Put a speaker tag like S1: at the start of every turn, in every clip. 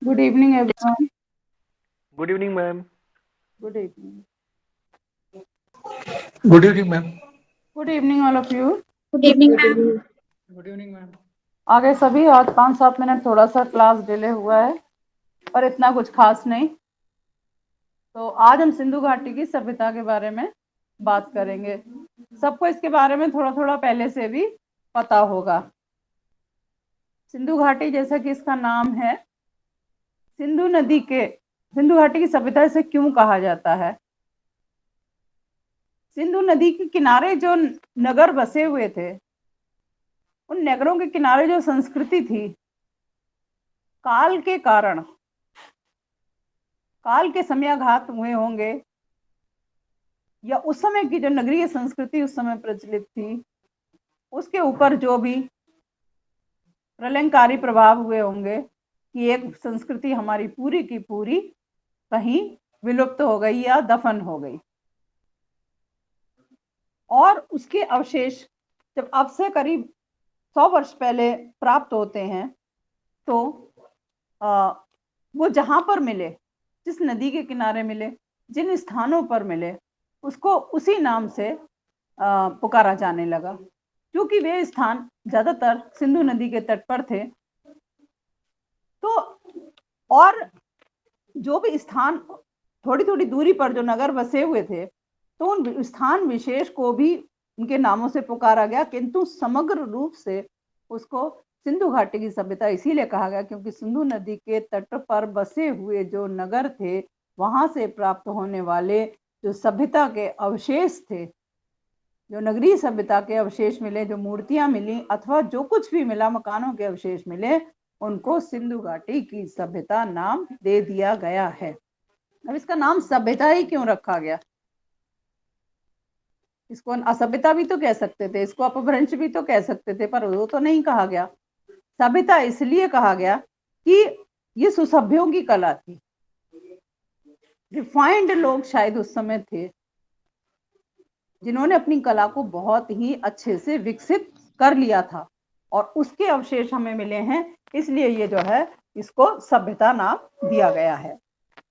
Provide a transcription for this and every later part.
S1: Good evening, everyone.
S2: Good evening, ma'am.
S1: Good evening.
S3: Good evening, ma'am.
S1: Good evening, all of you.
S4: Good evening,
S3: Good
S4: ma'am.
S3: evening. Good evening, ma'am.
S1: आगे सभी आज 5-7 minute थोड़ा सा class delay हुआ है, पर इतना कुछ खास नहीं। तो आज हम सिंधु घाटी की सभ्यता के बारे में बात करेंगे। सबको इसके बारे में थोड़ा थोड़ा पहले से भी पता होगा। सिंधु घाटी, जैसा कि इसका नाम है, सिंधु घाटी की सभ्यता इसे क्यों कहा जाता है? सिंधु नदी के किनारे जो नगर बसे हुए थे, उन नगरों के किनारे जो संस्कृति थी, काल के कारण, काल के समयाघात हुए होंगे, या उस समय की जो नगरीय संस्कृति उस समय प्रचलित थी, उसके ऊपर जो भी प्रलयंकारी प्रभाव हुए होंगे कि एक संस्कृति हमारी पूरी की पूरी कहीं विलुप्त हो गई या दफन हो गई। और उसके अवशेष जब अब से करीब 100 वर्ष पहले प्राप्त होते हैं, तो वो जहां पर मिले, जिस नदी के किनारे मिले, जिन स्थानों पर मिले, उसको उसी नाम से पुकारा जाने लगा, क्योंकि वे स्थान ज्यादातर सिंधु नदी के तट पर थे। तो और जो भी स्थान थोड़ी थोड़ी दूरी पर जो नगर बसे हुए थे, तो उन स्थान विशेष को भी उनके नामों से पुकारा गया, किंतु समग्र रूप से उसको सिंधु घाटी की सभ्यता इसीलिए कहा गया क्योंकि सिंधु नदी के तट पर बसे हुए जो नगर थे, वहां से प्राप्त होने वाले जो सभ्यता के अवशेष थे, जो नगरीय सभ्यता के अवशेष मिले, जो मूर्तियां मिली अथवा जो कुछ भी मिला, मकानों के अवशेष मिले, उनको सिंधु घाटी की सभ्यता नाम दे दिया गया है। अब इसका नाम सभ्यता ही क्यों रखा गया? इसको असभ्यता भी तो कह सकते थे, इसको अपभ्रंश भी तो कह सकते थे, पर वो तो नहीं कहा गया। सभ्यता इसलिए कहा गया कि ये सुसभ्यों की कला थी। रिफाइंड लोग शायद उस समय थे, जिन्होंने अपनी कला को बहुत ही अच्छे से विकसित कर लिया था, और उसके अवशेष हमें मिले हैं, इसलिए ये जो है इसको सभ्यता नाम दिया गया है।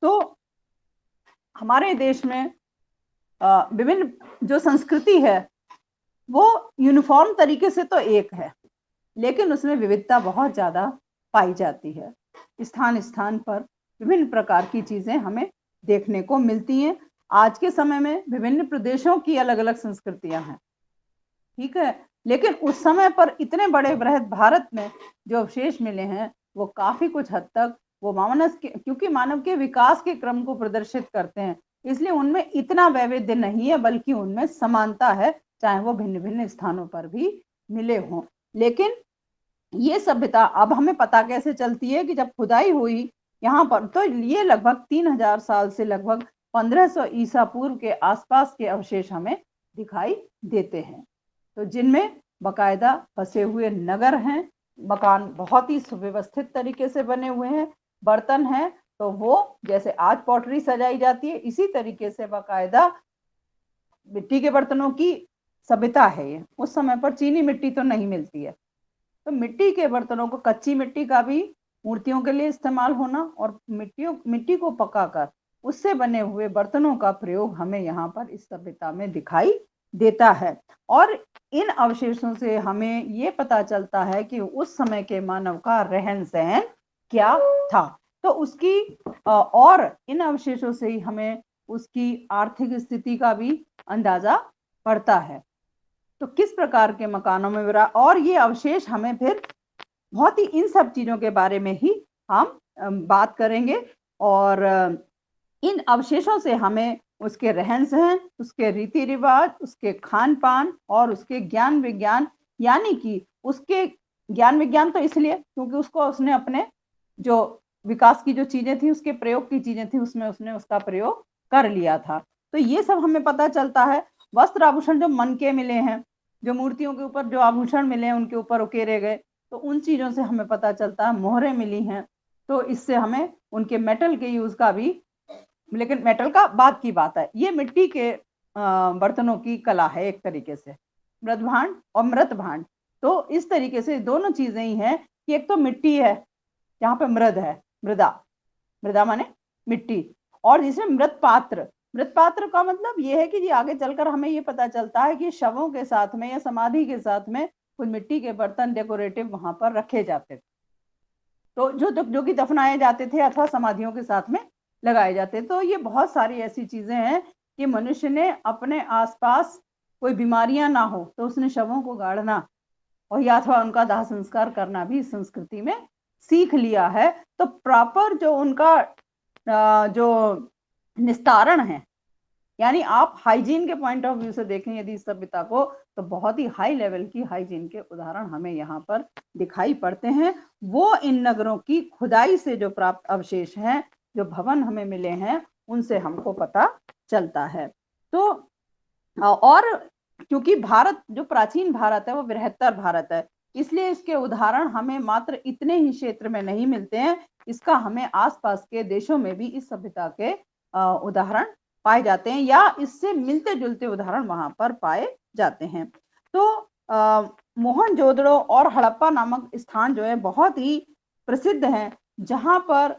S1: तो हमारे देश में विभिन्न जो संस्कृति है वो यूनिफॉर्म तरीके से तो एक है, लेकिन उसमें विविधता बहुत ज्यादा पाई जाती है। स्थान स्थान पर विभिन्न प्रकार की चीजें हमें देखने को मिलती हैं। आज के समय में विभिन्न प्रदेशों की अलग अलग संस्कृतियां हैं, ठीक है, लेकिन उस समय पर इतने बड़े बृहद भारत में जो अवशेष मिले हैं, वो काफी कुछ हद तक वो क्योंकि मानव के विकास के क्रम को प्रदर्शित करते हैं, इसलिए उनमें इतना वैविध्य नहीं है, बल्कि उनमें समानता है, चाहे वो भिन्न भिन्न स्थानों पर भी मिले हों। लेकिन ये सभ्यता अब हमें पता कैसे चलती है कि जब खुदाई हुई यहाँ पर, तो ये लगभग 3000 साल से लगभग 1500 ईसा पूर्व के आसपास के अवशेष हमें दिखाई देते हैं, तो जिनमें बकायदा बसे हुए नगर हैं, मकान बहुत ही सुव्यवस्थित तरीके से बने हुए हैं, बर्तन हैं तो वो जैसे आज पॉटरी सजाई जाती है, इसी तरीके से बकायदा मिट्टी के बर्तनों की सभ्यता है ये। उस समय पर चीनी मिट्टी तो नहीं मिलती है, तो मिट्टी के बर्तनों को, कच्ची मिट्टी का भी मूर्तियों के लिए इस्तेमाल होना, और मिट्टी को पकाकर उससे बने हुए बर्तनों का प्रयोग हमें यहाँ पर इस सभ्यता में दिखाई देता है। और इन अवशेषों से हमें ये पता चलता है कि उस समय के मानव का रहन सहन क्या था। तो उसकी और इन अवशेषों से ही हमें उसकी आर्थिक स्थिति का भी अंदाजा पड़ता है। तो किस प्रकार के मकानों में विरा, और ये अवशेष हमें फिर बहुत ही इन सब चीजों के बारे में ही हम बात करेंगे, और इन अवशेषों से हमें उसके रहन सहन, उसके रीति रिवाज, उसके खान पान और उसके ज्ञान विज्ञान, यानी कि उसके ज्ञान विज्ञान तो इसलिए क्योंकि उसको उसने अपने जो विकास की जो चीजें थी, उसके प्रयोग की चीजें थी, उसमें उसने उसका प्रयोग कर लिया था। तो ये सब हमें पता चलता है। वस्त्र आभूषण जो मन के मिले हैं, जो मूर्तियों के ऊपर जो आभूषण मिले हैं उनके ऊपर उकेरे गए, तो उन चीजों से हमें पता चलता है। मोहरें मिली हैं, तो इससे हमें उनके मेटल के यूज का भी, लेकिन मेटल का बाद की बात है, ये मिट्टी के बर्तनों की कला है एक तरीके से, मृद भांड और मृत भांड। तो इस तरीके से दोनों चीजें ही हैं कि एक तो मिट्टी है, यहाँ पे मृद है, मृदा, मृदा माने मिट्टी, और जिसमें मृत पात्र, मृत पात्र का मतलब ये है कि जी आगे चलकर हमें ये पता चलता है कि शवों के साथ में या समाधि के साथ में कुछ मिट्टी के बर्तन डेकोरेटिव वहां पर रखे जाते थे, तो जो कि दफनाए जाते थे अथवा समाधियों के साथ में लगाए जाते। तो ये बहुत सारी ऐसी चीजें हैं कि मनुष्य ने अपने आसपास कोई बीमारियां ना हो तो उसने शवों को गाड़ना और या अथवा उनका दाह संस्कार करना भी इस संस्कृति में सीख लिया है। तो प्रॉपर जो उनका जो निस्तारण है, यानी आप हाइजीन के पॉइंट ऑफ व्यू से देखें यदि इस सभ्यता को, तो बहुत ही हाई लेवल की हाइजीन के उदाहरण हमें यहाँ पर दिखाई पड़ते हैं। वो इन नगरों की खुदाई से जो प्राप्त अवशेष हैं, जो भवन हमें मिले हैं, उनसे हमको पता चलता है। तो और क्योंकि भारत जो प्राचीन भारत है वो बृहत्तर भारत है, इसलिए इसके उदाहरण हमें मात्र इतने ही क्षेत्र में नहीं मिलते हैं, इसका हमें आसपास के देशों में भी इस सभ्यता के उदाहरण पाए जाते हैं या इससे मिलते जुलते उदाहरण वहां पर पाए जाते हैं। तो मोहनजोदड़ो और हड़प्पा नामक स्थान जो है बहुत ही प्रसिद्ध हैं, जहां पर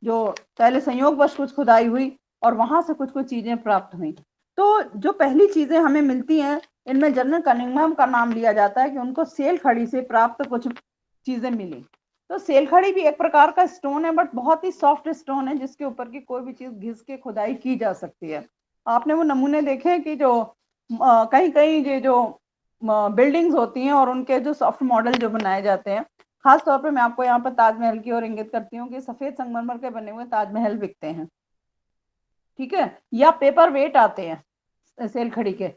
S1: जो पहले संयोगवश कुछ खुदाई हुई और वहां से कुछ कुछ चीजें प्राप्त हुई। तो जो पहली चीजें हमें मिलती हैं, इनमें जनरल कनिंघम का नाम लिया जाता है कि उनको सेल खड़ी से प्राप्त कुछ चीजें मिली। तो सेल खड़ी भी एक प्रकार का स्टोन है, बट बहुत ही सॉफ्ट स्टोन है जिसके ऊपर की कोई भी चीज घिस के खुदाई की जा सकती है। आपने वो नमूने देखे कि जो कहीं कहीं ये जो बिल्डिंग्स होती हैं और उनके जो सॉफ्ट मॉडल जो बनाए जाते हैं, खास तौर पे मैं आपको यहाँ पर ताजमहल की ओर इंगित करती हूँ कि सफेद संगमरमर के बने हुए ताजमहल बिकते हैं, ठीक है, या पेपर वेट आते हैं सेल खड़ी के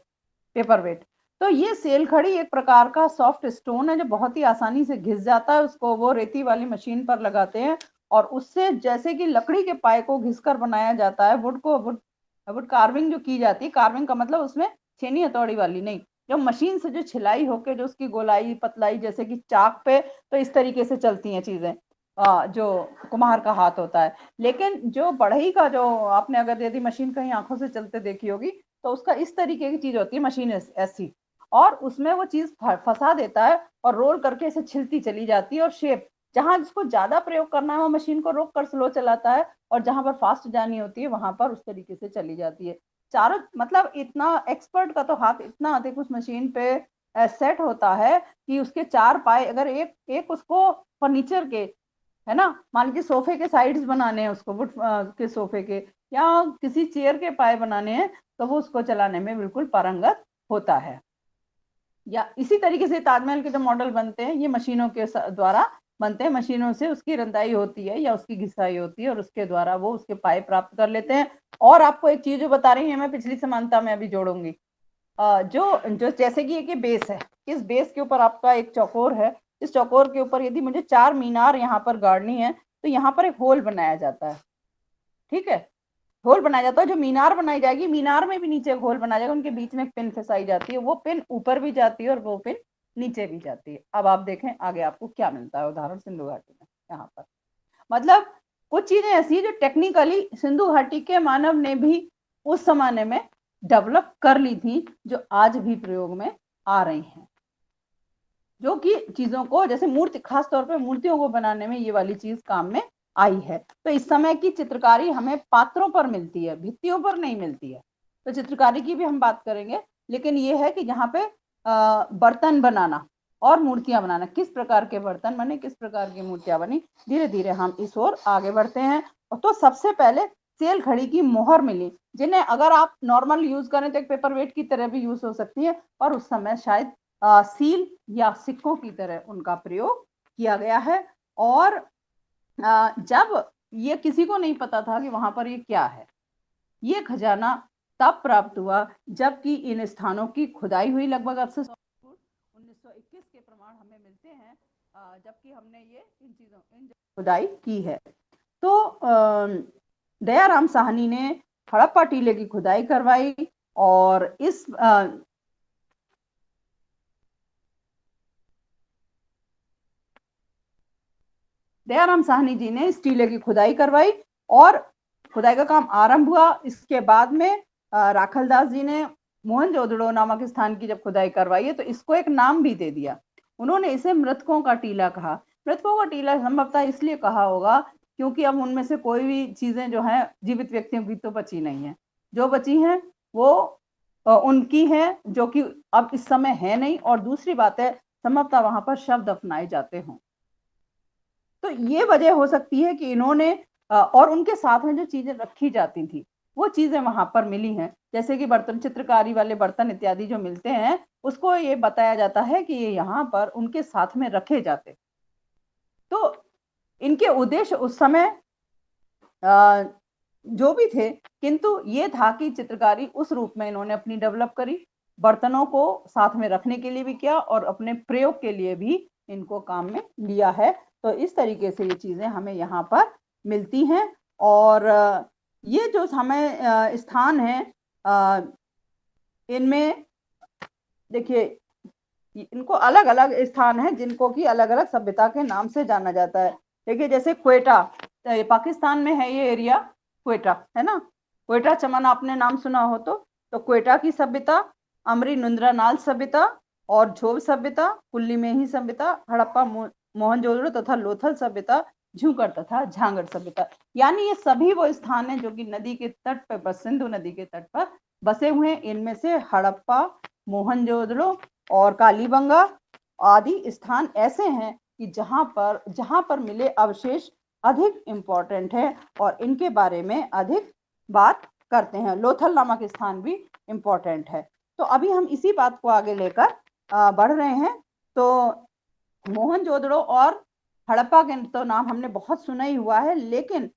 S1: पेपर वेट। तो ये सेल खड़ी एक प्रकार का सॉफ्ट स्टोन है जो बहुत ही आसानी से घिस जाता है, उसको वो रेती वाली मशीन पर लगाते हैं और उससे जैसे कि लकड़ी के पाए को घिसकर बनाया जाता है, वुड कार्विंग जो की जाती है, कार्विंग का मतलब उसमें छेनी हथौड़ी वाली नहीं, जो मशीन से जो छिलाई होके जो उसकी गोलाई पतलाई जैसे कि चाक पे, तो इस तरीके से चलती हैं चीजें, जो कुम्हार का हाथ होता है। लेकिन जो बढ़ई का जो आपने अगर यदि मशीन कहीं आंखों से चलते देखी होगी तो उसका इस तरीके की चीज होती है, मशीन ऐसी, और उसमें वो चीज फंसा देता है और रोल करके इसे छिलती चली जाती है, और शेप जहां जिसको ज्यादा प्रयोग करना है वो मशीन को रोक कर स्लो चलाता है, और जहां पर फास्ट जानी होती है वहां पर उस तरीके से चली जाती है। चारों मतलब इतना एक्सपर्ट का तो हाथ इतना अधिक उस मशीन पे सेट होता है कि उसके चार पाए अगर एक एक उसको फर्नीचर के, है ना, मान लीजिए सोफे के साइड्स बनाने हैं उसको, वुड के सोफे के या किसी चेयर के पाए बनाने हैं, तो वो उसको चलाने में बिल्कुल पारंगत होता है। या इसी तरीके से ताजमहल के जो मॉडल बनते हैं ये मशीनों के द्वारा बनते हैं, मशीनों से उसकी रंदाई होती है या उसकी घिसाई होती है और उसके द्वारा वो उसके पाए प्राप्त कर लेते हैं। और आपको एक चीज जो बता रही है मैं पिछली समानता में अभी जोड़ूंगी, जो जो जैसे कि ये बेस है, इस बेस के ऊपर आपका एक चौकोर है, इस चौकोर के ऊपर यदि मुझे 4 मीनार यहाँ पर गाड़नी है तो यहाँ पर एक होल बनाया जाता है, ठीक है, होल बनाया जाता है। जो मीनार बनाई जाएगी मीनार में भी नीचे एक होल बनाया जाएगा, उनके बीच में एक पिन फंसाई जाती है, वो पिन ऊपर भी जाती है और वो पिन नीचे भी जाती है। अब आप देखें आगे आपको क्या मिलता है उदाहरण सिंधु घाटी में। यहाँ पर मतलब कुछ चीजें ऐसी जो टेक्निकली सिंधु घाटी के मानव ने भी उस जमाने में डेवलप कर ली थी, जो आज भी प्रयोग में आ रही हैं, जो कि चीजों को जैसे मूर्ति, खास तौर पे मूर्तियों को बनाने में ये वाली चीज काम में आई है। तो इस समय की चित्रकारी हमें पात्रों पर मिलती है, भित्तियों पर नहीं मिलती है। तो चित्रकारी की भी हम बात करेंगे, लेकिन ये है कि जहाँ पे बर्तन बनाना और मूर्तियां बनाना, किस प्रकार के बर्तन बने, किस प्रकार की मूर्तियां बनी, धीरे धीरे हम इस ओर आगे बढ़ते हैं। तो सबसे पहले सेल खड़ी की मोहर मिली, जिन्हें अगर आप नॉर्मल यूज करें तो एक पेपर वेट की तरह भी यूज हो सकती है, और उस समय शायद सील या सिक्कों की तरह उनका प्रयोग किया गया है। और जब ये किसी को नहीं पता था कि वहां पर ये क्या है, ये खजाना तब प्राप्त हुआ जबकि इन स्थानों की खुदाई हुई। लगभग अब से 1921 के प्रमाण हमें मिलते हैं, जबकि हमने ये इन चीजों खुदाई की है। तो दयाराम साहनी ने हड़प्पा टीले की खुदाई करवाई और इस दयाराम साहनी जी ने इस टीले की खुदाई करवाई और खुदाई का काम आरंभ हुआ। इसके बाद में राखलदास जी ने मोहनजोदड़ो नामक स्थान की जब खुदाई करवाई है तो इसको एक नाम भी दे दिया, उन्होंने इसे मृतकों का टीला कहा। मृतकों का टीला संभवतः इसलिए कहा होगा क्योंकि अब उनमें से कोई भी चीजें जो है जीवित व्यक्तियों की तो बची नहीं है। जो बची हैं वो उनकी है जो कि अब इस समय है नहीं। और दूसरी बात है, संभवतः वहां पर शब्द अपनाए जाते हों। तो ये वजह हो सकती है कि इन्होंने और उनके साथ में जो चीजें रखी जाती थी वो चीजें वहां पर मिली हैं, जैसे कि बर्तन, चित्रकारी वाले बर्तन इत्यादि जो मिलते हैं, उसको ये बताया जाता है कि ये यहाँ पर उनके साथ में रखे जाते। तो इनके उद्देश्य उस समय जो भी थे, किंतु ये था कि चित्रकारी उस रूप में इन्होंने अपनी डेवलप करी, बर्तनों को साथ में रखने के लिए भी किया और अपने प्रयोग के लिए भी इनको काम में लिया है। तो इस तरीके से ये चीजें हमें यहाँ पर मिलती हैं। और ये जो हमें स्थान है, इनमें देखिए इनको अलग अलग स्थान है जिनको कि अलग अलग सभ्यता के नाम से जाना जाता है। देखिए जैसे क्वेटा, पाकिस्तान में है ये एरिया, क्वेटा है ना। क्वेटा चमन आपने नाम सुना हो तो क्वेटा की सभ्यता, अमरी नुंद्रा नाल सभ्यता और झोव सभ्यता, कुल्ली मेही सभ्यता, हड़प्पा मोहनजोदड़ो तथा लोथल सभ्यता, झूंकर तथा झांगड़ सभ्यता। यानी ये सभी वो स्थान है जो कि नदी के तट पर, सिंधु नदी के तट पर बसे हुए हैं। इनमें से हड़प्पा, मोहनजोदड़ो और कालीबंगा आदि स्थान ऐसे हैं कि जहां पर मिले अवशेष अधिक इंपॉर्टेंट है और इनके बारे में अधिक बात करते हैं। लोथल नामक स्थान भी इंपॉर्टेंट है। तो अभी हम इसी बात को आगे लेकर बढ़ रहे हैं। तो मोहनजोदड़ो और हड़प्पा के तो नाम हमने बहुत सुना ही हुआ है, लेकिन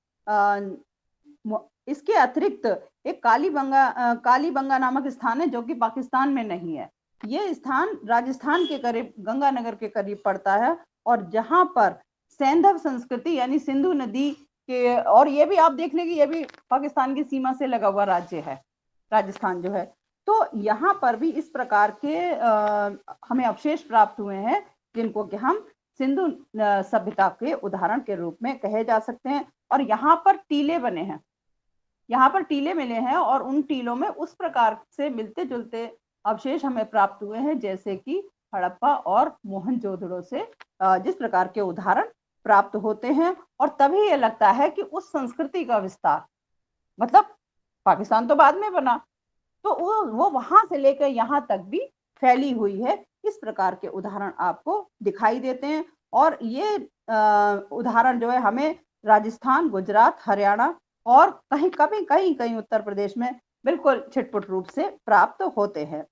S1: इसके अतिरिक्त एक कालीबंगा नामक स्थान है जो कि पाकिस्तान में नहीं है। ये स्थान राजस्थान के करीब, गंगानगर के करीब पड़ता है और जहां पर सैंधव संस्कृति यानी सिंधु नदी के, और ये भी आप देख लेंगे ये भी पाकिस्तान की सीमा से लगा हुआ राज्य है राजस्थान जो है। तो यहाँ पर भी इस प्रकार के हमें अवशेष प्राप्त हुए हैं जिनको कि हम सिंधु सभ्यता के उदाहरण के रूप में कहे जा सकते हैं। और यहाँ पर टीले बने हैं, यहाँ पर टीले मिले हैं और उन टीलों में उस प्रकार से मिलते जुलते अवशेष हमें प्राप्त हुए हैं जैसे कि हड़प्पा और मोहनजोदड़ो से जिस प्रकार के उदाहरण प्राप्त होते हैं। और तभी ये लगता है कि उस संस्कृति का विस्तार, मतलब पाकिस्तान तो बाद में बना, तो वो वहां से लेकर यहाँ तक भी फैली हुई है। इस प्रकार के उदाहरण आपको दिखाई देते हैं। और ये उदाहरण जो है हमें राजस्थान, गुजरात, हरियाणा और कहीं उत्तर प्रदेश में बिल्कुल छिटपुट रूप से प्राप्त होते हैं।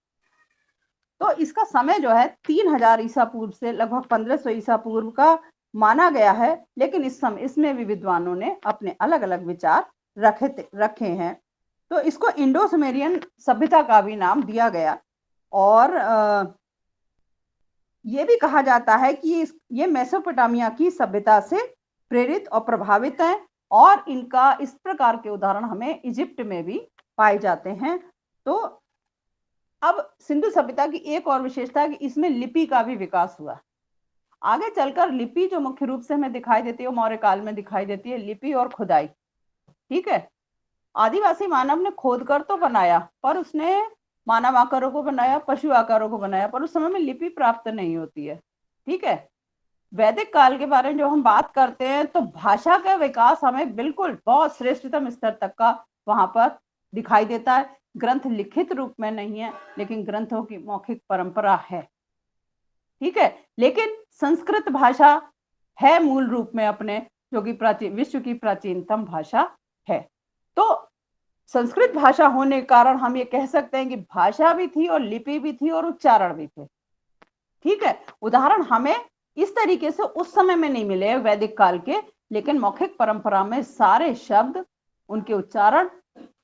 S1: तो इसका समय जो है 3000 ईसा पूर्व से लगभग 1500 ईसा पूर्व का माना गया है, लेकिन इसमें भी विद्वानों ने अपने अलग अलग विचार रखे हैं। तो इसको इंडो सुमेरियन सभ्यता का भी नाम दिया गया। और ये भी कहा जाता है कि ये मेसोपोटामिया की सभ्यता से प्रेरित और प्रभावित है। और इनका इस प्रकार के उदाहरण हमें इजिप्ट में भी पाए जाते हैं। तो अब सिंधु सभ्यता की एक और विशेषता है कि इसमें लिपि का भी विकास हुआ। आगे चलकर लिपि जो मुख्य रूप से हमें दिखाई देती है वो मौर्य काल में दिखाई देती है, लिपि और खुदाई। ठीक है, आदिवासी मानव ने खोद कर तो बनाया, पर उसने मानव आकारों को बनाया, पशु आकारों को बनाया, पर उस समय में लिपि प्राप्त नहीं होती है। ठीक है, वैदिक काल के बारे में जो हम बात करते हैं तो भाषा का विकास हमें बिल्कुल बहुत श्रेष्ठतम स्तर तक का वहां पर दिखाई देता है। ग्रंथ लिखित रूप में नहीं है, लेकिन ग्रंथों की मौखिक परंपरा है। ठीक है, लेकिन संस्कृत भाषा है मूल रूप में अपने, जो कि प्राचीन, विश्व की प्राचीनतम भाषा है। तो संस्कृत भाषा होने के कारण हम ये कह सकते हैं कि भाषा भी थी और लिपि भी थी और उच्चारण भी थे। ठीक है, उदाहरण हमें इस तरीके से उस समय में नहीं मिले वैदिक काल के, लेकिन मौखिक परंपरा में सारे शब्द, उनके उच्चारण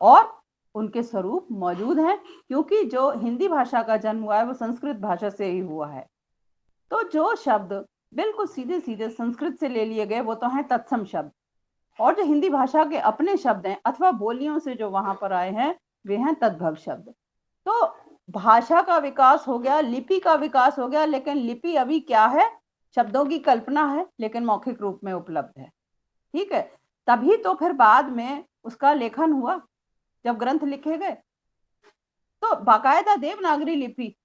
S1: और उनके स्वरूप मौजूद हैं, क्योंकि जो हिंदी भाषा का जन्म हुआ है वो संस्कृत भाषा से ही हुआ है। तो जो शब्द बिल्कुल सीधे सीधे संस्कृत से ले लिए गए वो तो हैं तत्सम शब्द, और जो हिंदी भाषा के अपने शब्द हैं अथवा बोलियों से जो वहां पर आए हैं वे हैं तद्भव शब्द। तो भाषा का विकास हो गया, लिपि का विकास हो गया, लेकिन लिपि अभी क्या है, शब्दों की कल्पना है, लेकिन मौखिक रूप में उपलब्ध है। ठीक है, तभी तो फिर बाद में उसका लेखन हुआ, जब ग्रंथ लिखे गए। तो बाकायदा देवनागरी लिपि,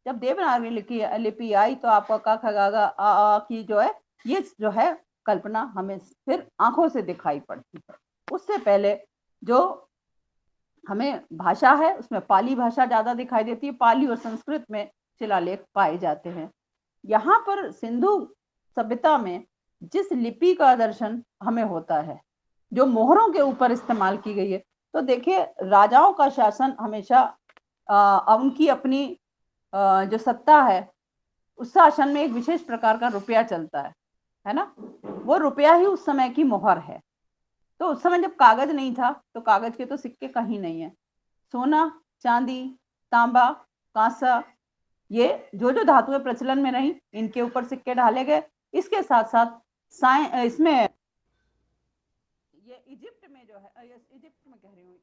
S1: जब देवनागरी लिपि आई तो आपका क ख ग घ आ की जो है, ये जो है कल्पना हमें फिर आंखों से दिखाई पड़ती है। उससे पहले जो हमें भाषा है उसमें पाली भाषा ज्यादा दिखाई देती है। पाली और संस्कृत में शिलालेख पाए जाते हैं। यहाँ पर सिंधु सभ्यता में जिस लिपि का दर्शन हमें होता है जो मोहरों के ऊपर इस्तेमाल की गई है, तो देखिए राजाओं का शासन हमेशा उनकी अपनी जो सत्ता है उस शासन में एक विशेष प्रकार का रुपया चलता है ना। वो रुपया ही उस समय की मोहर है। तो उस समय जब कागज नहीं था तो कागज के तो सिक्के कहीं नहीं है। सोना, चांदी, तांबा, कांसा, ये जो जो धातुएं प्रचलन में रही इनके ऊपर सिक्के ढाले गए। इसके साथ साथ इसमें ये इजिप्ट में जो है, इजिप्ट में कह रही हूँ,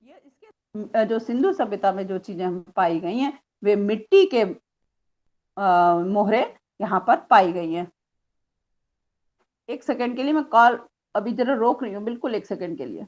S1: ये इसके जो सिंधु सभ्यता में जो चीजें हम पाई गई हैं वे मिट्टी के मोहरे यहाँ पर पाई गई हैं। एक सेकंड के लिए मैं कॉल अभी जरा रोक रही हूँ, बिल्कुल एक सेकंड के लिए।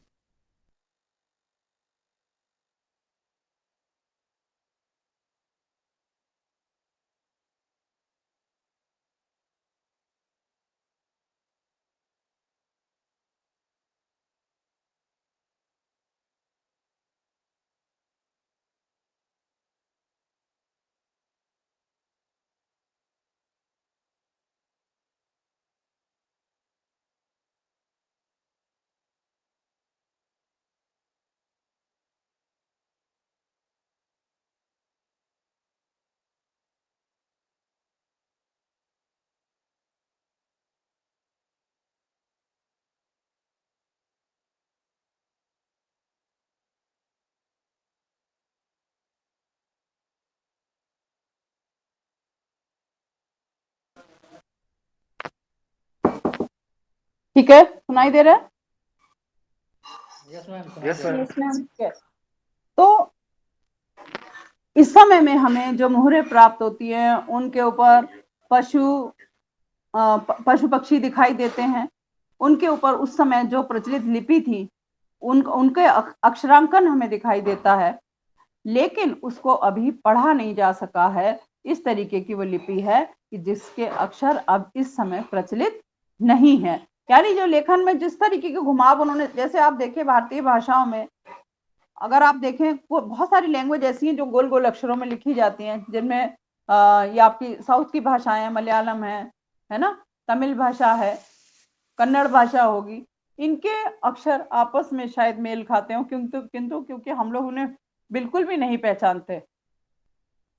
S1: ठीक है, सुनाई दे रहा है?
S3: Yes, ma'am.
S2: Yes, ma'am.
S4: Yes, ma'am.
S1: तो इस समय में हमें जो मोहरें प्राप्त होती हैं उनके ऊपर पशु पक्षी दिखाई देते हैं। उनके ऊपर उस समय जो प्रचलित लिपि थी उनके अक्षरांकन हमें दिखाई देता है, लेकिन उसको अभी पढ़ा नहीं जा सका है। इस तरीके की वो लिपि है कि जिसके अक्षर अब इस समय प्रचलित नहीं है। यानी जो लेखन में जिस तरीके के घुमाव उन्होंने, जैसे आप देखें भारतीय भाषाओं में अगर आप देखें बहुत सारी लैंग्वेज ऐसी हैं जो गोल गोल अक्षरों में लिखी जाती हैं, जिनमें ये आपकी साउथ की भाषाएं हैं, मलयालम है ना, तमिल भाषा है, कन्नड़ भाषा होगी। इनके अक्षर आपस में शायद मेल खाते हो, किंतु क्योंकि हम लोग उन्हें बिल्कुल भी नहीं पहचानते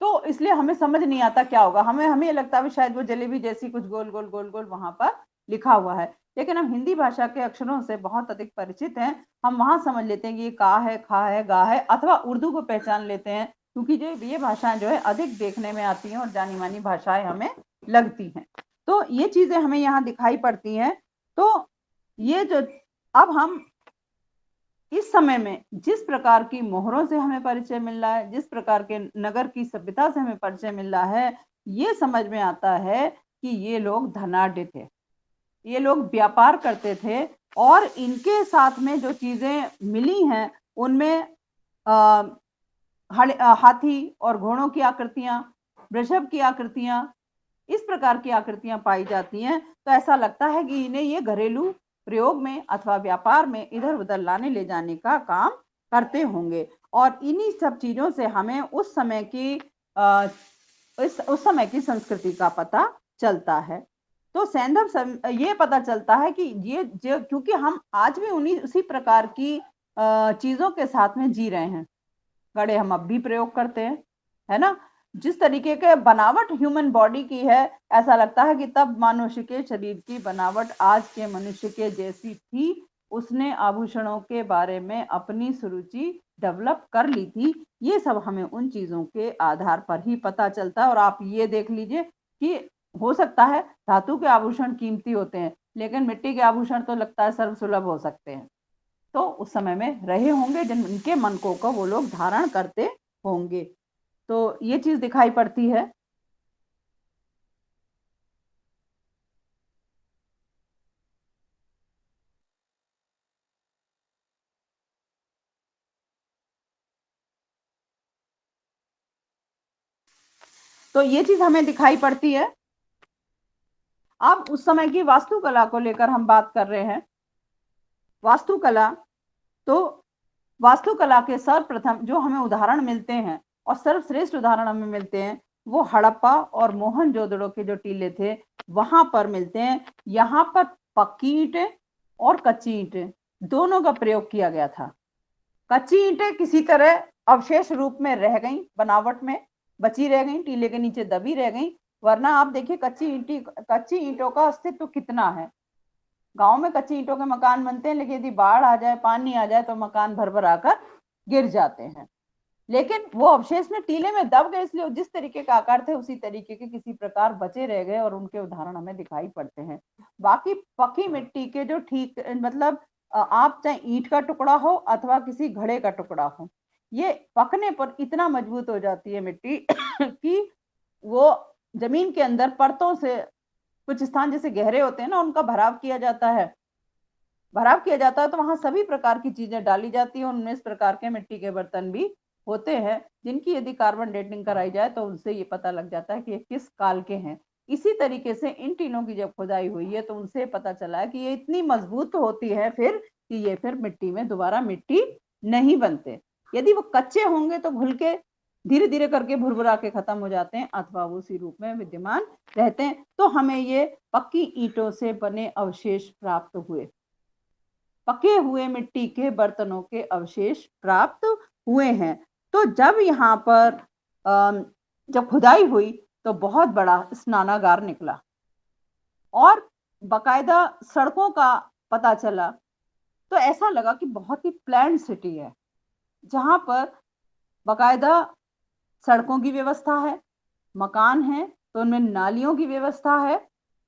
S1: तो इसलिए हमें समझ नहीं आता क्या होगा। हमें लगता है शायद वो जलेबी जैसी कुछ गोल गोल गोल गोल वहां पर लिखा हुआ है, लेकिन हम हिंदी भाषा के अक्षरों से बहुत अधिक परिचित हैं। हम वहां समझ लेते हैं कि ये का है, खा है, गा है, अथवा उर्दू को पहचान लेते हैं, क्योंकि जो ये भाषाएं जो है अधिक देखने में आती हैं और जानी मानी भाषाएं हमें लगती हैं। तो ये चीजें हमें यहाँ दिखाई पड़ती हैं। तो ये जो अब हम इस समय में जिस प्रकार की मोहरों से हमें परिचय मिल रहा है, जिस प्रकार के नगर की सभ्यता से हमें परिचय मिल रहा है, ये समझ में आता है कि ये लोग धनाढ्य थे, ये लोग व्यापार करते थे और इनके साथ में जो चीजें मिली हैं उनमें हाथी और घोड़ों की आकृतियां, वृषभ की आकृतियां, इस प्रकार की आकृतियां पाई जाती हैं। तो ऐसा लगता है कि इन्हें ये घरेलू प्रयोग में अथवा व्यापार में इधर उधर लाने ले जाने का काम करते होंगे। और इन्हीं सब चीजों से हमें उस समय की उस समय की संस्कृति का पता चलता है। तो सैंधव ये पता चलता है कि ये क्योंकि हम आज भी उसी प्रकार की चीजों के साथ में जी रहे हैं। घड़े हम अब भी प्रयोग करते हैं, है ना। जिस तरीके के बनावट ह्यूमन बॉडी की है, ऐसा लगता है कि तब मनुष्य के शरीर की बनावट आज के मनुष्य के जैसी थी। उसने आभूषणों के बारे में अपनी सुरुचि डेवलप कर ली थी। ये सब हमें उन चीजों के आधार पर ही पता चलता है। और आप ये देख लीजिए कि हो सकता है धातु के आभूषण कीमती होते हैं, लेकिन मिट्टी के आभूषण तो लगता है सर्वसुलभ हो सकते हैं। तो उस समय में रहे होंगे जिनके मन को वो लोग धारण करते होंगे। तो ये चीज दिखाई पड़ती है। तो ये चीज हमें दिखाई पड़ती है। अब उस समय की वास्तुकला को लेकर हम बात कर रहे हैं। वास्तुकला, तो वास्तुकला के सर्वप्रथम जो हमें उदाहरण मिलते हैं और सर्वश्रेष्ठ उदाहरण हमें मिलते हैं वो हड़प्पा और मोहनजोदड़ो के जो टीले थे वहां पर मिलते हैं। यहाँ पर पक्की ईंटें और कच्ची ईंटें दोनों का प्रयोग किया गया था। कच्ची ईंटें किसी तरह अवशेष रूप में रह गई, बनावट में बची रह गई, टीले के नीचे दबी रह गई, वरना आप देखिए कच्ची ईंटों का अस्तित्व कितना है। गांव में कच्ची ईंटों के मकान बनते हैं, लेकिन यदि बाढ़ आ जाए, पानी आ जाए तो मकान भर आकर गिर जाते हैं। लेकिन वो अवशेष में टीले में दब गए, इसलिए जिस तरीके का आकार थे उसी तरीके के किसी प्रकार बचे रह गए और उनके उदाहरण हमें दिखाई पड़ते हैं। बाकी पकी मिट्टी के जो ठीक मतलब आप चाहे ईंट का टुकड़ा हो अथवा किसी घड़े का टुकड़ा हो, ये पकने पर इतना मजबूत हो जाती है मिट्टी कि वो जमीन के अंदर परतों से, कुछ स्थान जैसे गहरे होते हैं ना, उनका भराव किया जाता है तो वहां सभी प्रकार की चीजें डाली जाती हैं। उनमें इस प्रकार के मिट्टी के बर्तन भी होते हैं जिनकी यदि कार्बन डेटिंग कराई जाए तो उनसे ये पता लग जाता है कि ये किस काल के हैं। इसी तरीके से इन टीनों की जब खुदाई हुई है तो उनसे पता चला है कि ये इतनी मजबूत होती है फिर कि ये फिर मिट्टी में दोबारा मिट्टी नहीं बनते। यदि वो कच्चे होंगे तो घुल के धीरे धीरे करके भुरभुरा के खत्म हो जाते हैं अथवा वो उसी रूप में विद्यमान रहते हैं। तो हमें ये पक्की ईंटों से बने अवशेष प्राप्त हुए, पके हुए मिट्टी के बर्तनों के अवशेष प्राप्त हुए हैं। तो जब यहाँ पर जब खुदाई हुई तो बहुत बड़ा स्नानागार निकला और बकायदा सड़कों का पता चला। तो ऐसा लगा कि बहुत ही प्लान्ड सिटी है, जहां पर बकायदा सड़कों की व्यवस्था है, मकान है तो उनमें नालियों की व्यवस्था है।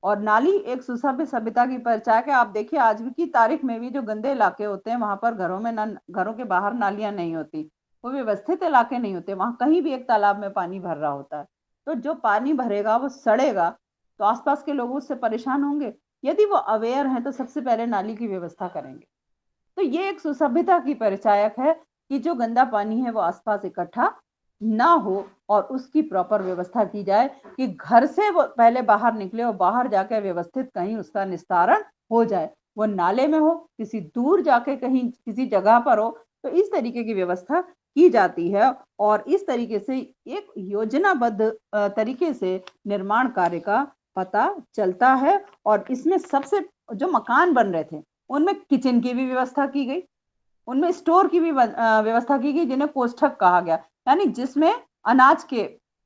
S1: और नाली एक सुसभ्य सभ्यता की परिचायक है। आप देखिए आज भी की तारीख में भी जो गंदे इलाके होते हैं वहां पर घरों के बाहर नालियां नहीं होती, वो व्यवस्थित इलाके नहीं होते, वहां कहीं भी एक तालाब में पानी भर रहा होता है। तो जो पानी भरेगा वो सड़ेगा तो आसपास के लोग उससे परेशान होंगे। यदि वो अवेयर हैं तो सबसे पहले नाली की व्यवस्था करेंगे। तो ये एक सुसभ्यता की परिचायक है कि जो गंदा पानी है वो आसपास इकट्ठा ना हो और उसकी प्रॉपर व्यवस्था की जाए कि घर से वो पहले बाहर निकले और बाहर जाके व्यवस्थित कहीं उसका निस्तारण हो जाए। वो नाले में हो, किसी दूर जाके कहीं किसी जगह पर हो, तो इस तरीके की व्यवस्था की जाती है। और इस तरीके से एक योजनाबद्ध तरीके से निर्माण कार्य का पता चलता है। और इसमें सबसे जो मकान बन रहे थे उनमें किचन की भी व्यवस्था की गई, उनमें स्टोर की भी व्यवस्था की गई जिन्हें कोष्ठक कहा गया, यानी जिसमें अनाज के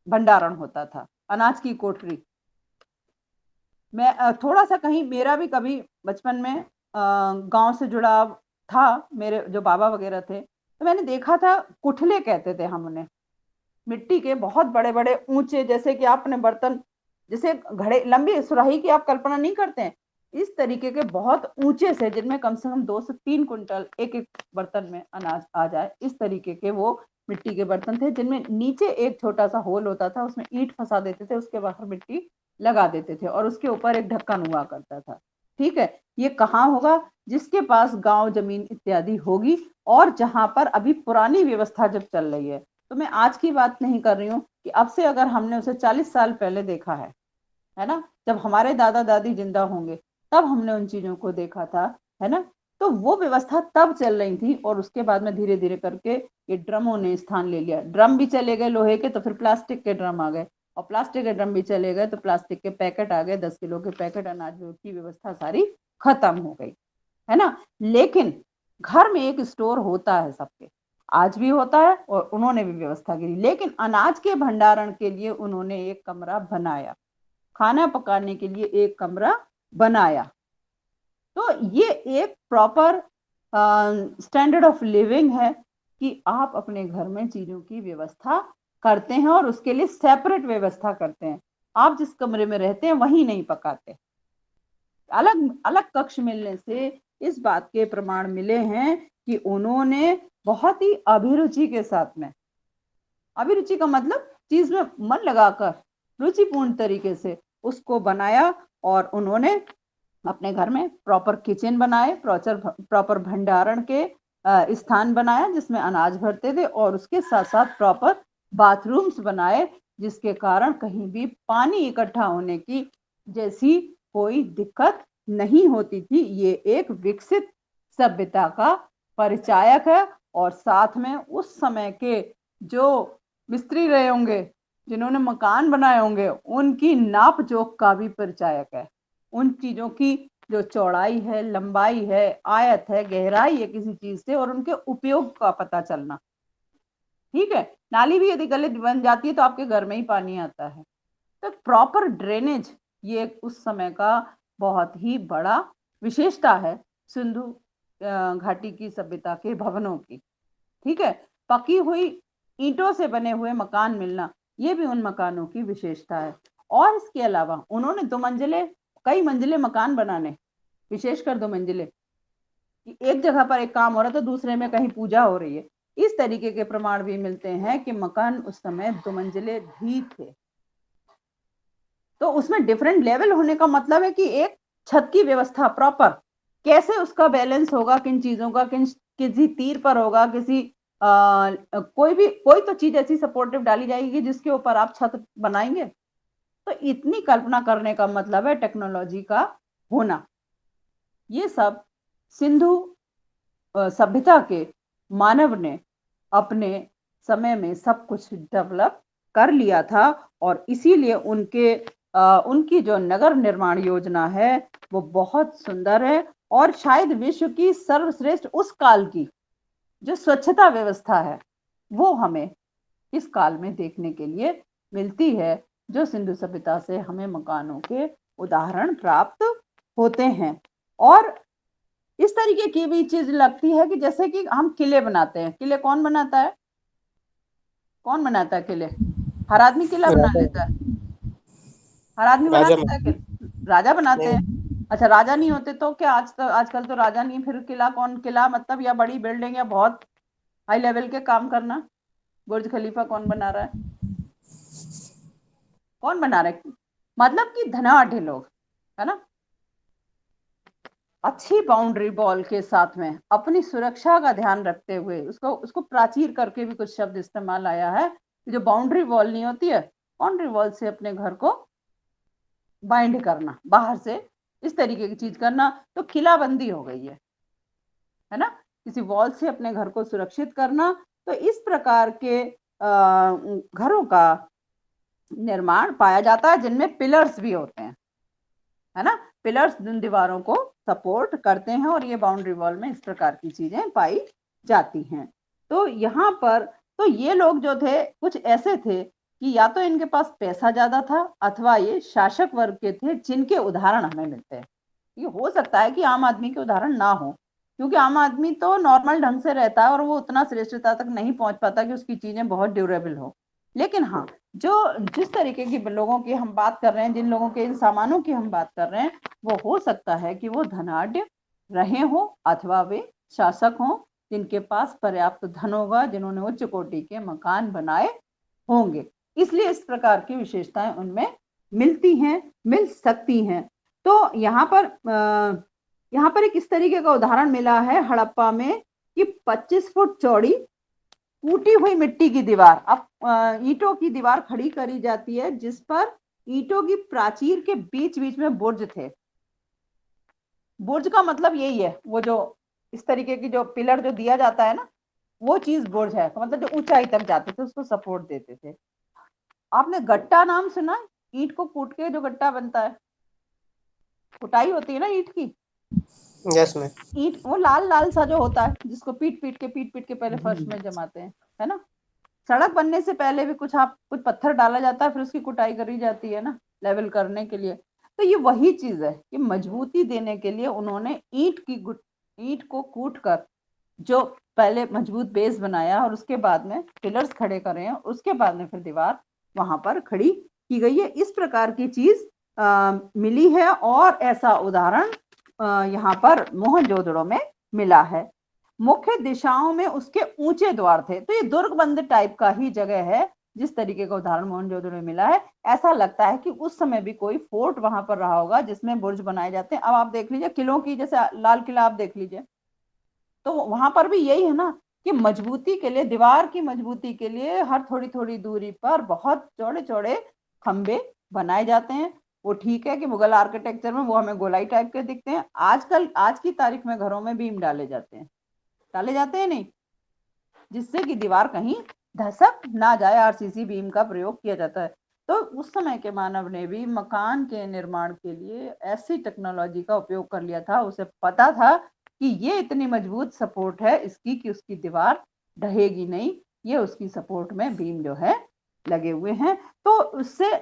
S1: भंडारण होता था, अनाज की कोठरी। मैं थोड़ा सा कहीं मेरा भी कभी बचपन में गांव से जुड़ाव था, मेरे जो बाबा वगैरह थे तो मैंने देखा था, कुठले कहते थे हम उन्हें, मिट्टी के बहुत बड़े बड़े ऊंचे, जैसे कि आपने बर्तन जैसे घड़े लंबी सुराही की आप कल्पना नहीं करते हैं, इस तरीके के बहुत ऊंचे से जिनमें कम से कम 2 से 3 कुंटल एक एक बर्तन में अनाज आ जाए, इस तरीके के वो मिट्टी के बर्तन थे जिनमें नीचे एक छोटा सा होल होता था, उसमें ईंट फंसा देते थे, उसके बाहर मिट्टी लगा देते थे और उसके ऊपर एक ढक्कन हुआ करता था। ठीक है, ये कहाँ होगा? जिसके पास गांव जमीन इत्यादि होगी और जहां पर अभी पुरानी व्यवस्था जब चल रही है। तो मैं आज की बात नहीं कर रही हूँ कि अब से अगर हमने उसे 40 साल पहले देखा है ना, जब हमारे दादा दादी जिंदा होंगे तब हमने उन चीजों को देखा था, है ना। तो वो व्यवस्था तब चल रही थी और उसके बाद में धीरे धीरे करके ये ड्रमों ने स्थान ले लिया। ड्रम भी चले गए लोहे के, तो फिर प्लास्टिक के ड्रम आ गए, और प्लास्टिक के ड्रम भी चले गए तो प्लास्टिक के पैकेट आ गए, 10 किलो के पैकेट, अनाज की व्यवस्था सारी खत्म हो गई, है ना। लेकिन घर में एक स्टोर होता है सबके, आज भी होता है और उन्होंने भी व्यवस्था की। लेकिन अनाज के भंडारण के लिए उन्होंने एक कमरा बनाया, खाना पकाने के लिए एक कमरा बनाया। तो ये एक प्रॉपर स्टैंडर्ड ऑफ लिविंग है कि आप अपने घर में चीजों की व्यवस्था करते हैं और उसके लिए सेपरेट व्यवस्था करते हैं। आप जिस कमरे में रहते हैं वहीं नहीं पकाते। अलग अलग कक्ष मिलने से इस बात के प्रमाण मिले हैं कि उन्होंने बहुत ही अभिरुचि के साथ में, अभिरुचि का मतलब चीज में मन लगाकर रुचिपूर्ण तरीके से उसको बनाया, और उन्होंने अपने घर में प्रॉपर किचन बनाए, प्रॉपर भंडारण के स्थान बनाया जिसमें अनाज भरते थे, और उसके साथ साथ प्रॉपर बाथरूम्स बनाए जिसके कारण कहीं भी पानी इकट्ठा होने की जैसी कोई दिक्कत नहीं होती थी। ये एक विकसित सभ्यता का परिचायक है और साथ में उस समय के जो मिस्त्री रहे होंगे, जिन्होंने मकान बनाए होंगे, उनकी नाप जोख का भी परिचायक है। उन चीजों की जो चौड़ाई है, लंबाई है, आयत है, गहराई है किसी चीज से, और उनके उपयोग का पता चलना। ठीक है, नाली भी यदि गलित बन जाती है तो आपके घर में ही पानी आता है। तो प्रॉपर ड्रेनेज ये उस समय का बहुत ही बड़ा विशेषता है सिंधु घाटी की सभ्यता के भवनों की। ठीक है, पकी हुई ईंटों से बने हुए मकान मिलना, ये भी उन मकानों की विशेषता है। और इसके अलावा उन्होंने कई मंजिले मकान बनाने, विशेषकर 2 मंजिले, एक जगह पर एक काम हो रहा है तो दूसरे में कहीं पूजा हो रही है, इस तरीके के प्रमाण भी मिलते हैं कि मकान उस समय 2 मंजिले भी थे। तो उसमें डिफरेंट लेवल होने का मतलब है कि एक छत की व्यवस्था प्रॉपर कैसे उसका बैलेंस होगा, किन चीजों का, किसी तीर पर होगा, कोई तो चीज ऐसी सपोर्टिव डाली जाएगी जिसके ऊपर आप छत बनाएंगे। तो इतनी कल्पना करने का मतलब है टेक्नोलॉजी का होना। ये सब सिंधु सभ्यता के मानव ने अपने समय में सब कुछ डेवलप कर लिया था, और इसीलिए उनकी जो नगर निर्माण योजना है वो बहुत सुंदर है, और शायद विश्व की सर्वश्रेष्ठ उस काल की जो स्वच्छता व्यवस्था है वो हमें इस काल में देखने के लिए मिलती है, जो सिंधु सभ्यता से हमें मकानों के उदाहरण प्राप्त होते हैं। और इस तरीके की भी चीज लगती है कि जैसे कि हम किले बनाते हैं। किले कौन बनाता है? कौन बनाता है किले? हर आदमी किला बना लेता है? हर आदमी बना
S4: राजा
S1: लेता है किला? राजा बनाते हैं। अच्छा, राजा नहीं होते तो क्या? आजकल तो राजा नहीं, फिर किला मतलब या बड़ी बिल्डिंग या बहुत हाई लेवल के काम करना। बुर्ज खलीफा कौन बना रहा है? कौन बना रहा है? मतलब कि धनाढ़ लोग, है ना। अच्छी बाउंड्री वॉल के साथ में अपनी सुरक्षा का ध्यान रखते हुए, उसको प्राचीर करके भी कुछ शब्द इस्तेमाल आया है। जो बाउंड्री वॉल नहीं होती है, बाउंड्री वॉल से अपने घर को बाइंड करना, बाहर से इस तरीके की चीज करना, तो किलाबंदी हो गई है ना। किसी वॉल से अपने घर को सुरक्षित करना। तो इस प्रकार के घरों का निर्माण पाया जाता है जिनमें पिलर्स भी होते हैं, है ना। पिलर्स जिन दीवारों को सपोर्ट करते हैं, और ये बाउंड्री वॉल में इस प्रकार की चीजें पाई जाती हैं। तो यहाँ पर तो ये लोग जो थे कुछ ऐसे थे कि या तो इनके पास पैसा ज्यादा था, अथवा ये शासक वर्ग के थे जिनके उदाहरण हमें मिलते हैं। ये हो सकता है कि आम आदमी के उदाहरण ना हो, क्योंकि आम आदमी तो नॉर्मल ढंग से रहता है और वो उतना श्रेष्ठता तक नहीं पहुंच पाता कि उसकी चीजें बहुत ड्यूरेबल हो। लेकिन हाँ, जिस तरीके की लोगों की हम बात कर रहे हैं, जिन लोगों के इन सामानों की हम बात कर रहे हैं, वो हो सकता है कि वो धनाढ़ रहे हो, अथवा वे शासक हों जिनके पास पर्याप्त धन होगा, जिन्होंने उच्च कोटि के मकान बनाए होंगे। इसलिए इस प्रकार की विशेषताएं उनमें मिल सकती हैं। तो यहाँ पर एक इस तरीके का उदाहरण मिला है हड़प्पा में कि 25 फुट चौड़ी टूटी हुई मिट्टी की दीवार, अब ईंटों की दीवार खड़ी करी जाती है जिस पर ईंटों की प्राचीर के बीच बीच में बुर्ज थे। बुर्ज का मतलब यही है, वो जो इस तरीके की जो पिलर जो दिया जाता है ना, वो चीज बुर्ज है। तो मतलब जो ऊंचाई तक जाते थे उसको सपोर्ट देते थे। आपने गट्टा नाम सुना? ईंट को कूट के जो गट्टा बनता है, कुटाई होती है ना ईंट की।
S4: Yes ma'am.
S1: ईंट वो लाल लाल सा जो होता है, जिसको पीट पीट के पहले फर्श में जमाते हैं, है ना। सड़क बनने से पहले भी कुछ पत्थर डाला जाता है, फिर उसकी कुटाई करी जाती है ना, लेवल करने के लिए। तो ये वही चीज है कि मजबूती देने के लिए उन्होंने ईंट को कूट कर जो पहले मजबूत बेस बनाया, और उसके बाद में पिलर्स खड़े करे हैं, उसके बाद में फिर दीवार वहां पर खड़ी की गई है। इस प्रकार की चीज मिली है, और ऐसा उदाहरण यहाँ पर मोहनजोदड़ो में मिला है। मुख्य दिशाओं में उसके ऊंचे द्वार थे। तो ये दुर्गबंद टाइप का ही जगह है, जिस तरीके का उदाहरण मोहनजोदड़ो में मिला है। ऐसा लगता है कि उस समय भी कोई फोर्ट वहां पर रहा होगा जिसमें बुर्ज बनाए जाते हैं। अब आप देख लीजिए किलों की, जैसे लाल किला आप देख लीजिए, तो वहां पर भी यही है ना कि मजबूती के लिए, दीवार की मजबूती के लिए हर थोड़ी थोड़ी दूरी पर बहुत चौड़े चौड़े खंबे बनाए जाते हैं। वो ठीक है कि मुगल आर्किटेक्चर में वो हमें गोलाई टाइप के दिखते हैं। आजकल आज की तारीख में घरों में बीम डाले जाते हैं नहीं, जिससे कि दीवार कहीं धसक ना जाए, आरसीसी बीम का प्रयोग किया जाता है। तो उस समय के मानव ने भी मकान के निर्माण के लिए ऐसी टेक्नोलॉजी का उपयोग कर लिया था। उसे पता था कि ये इतनी मजबूत सपोर्ट है इसकी कि उसकी दीवार ढहेगी नहीं, ये उसकी सपोर्ट में बीम जो है लगे हुए हैं। तो उससे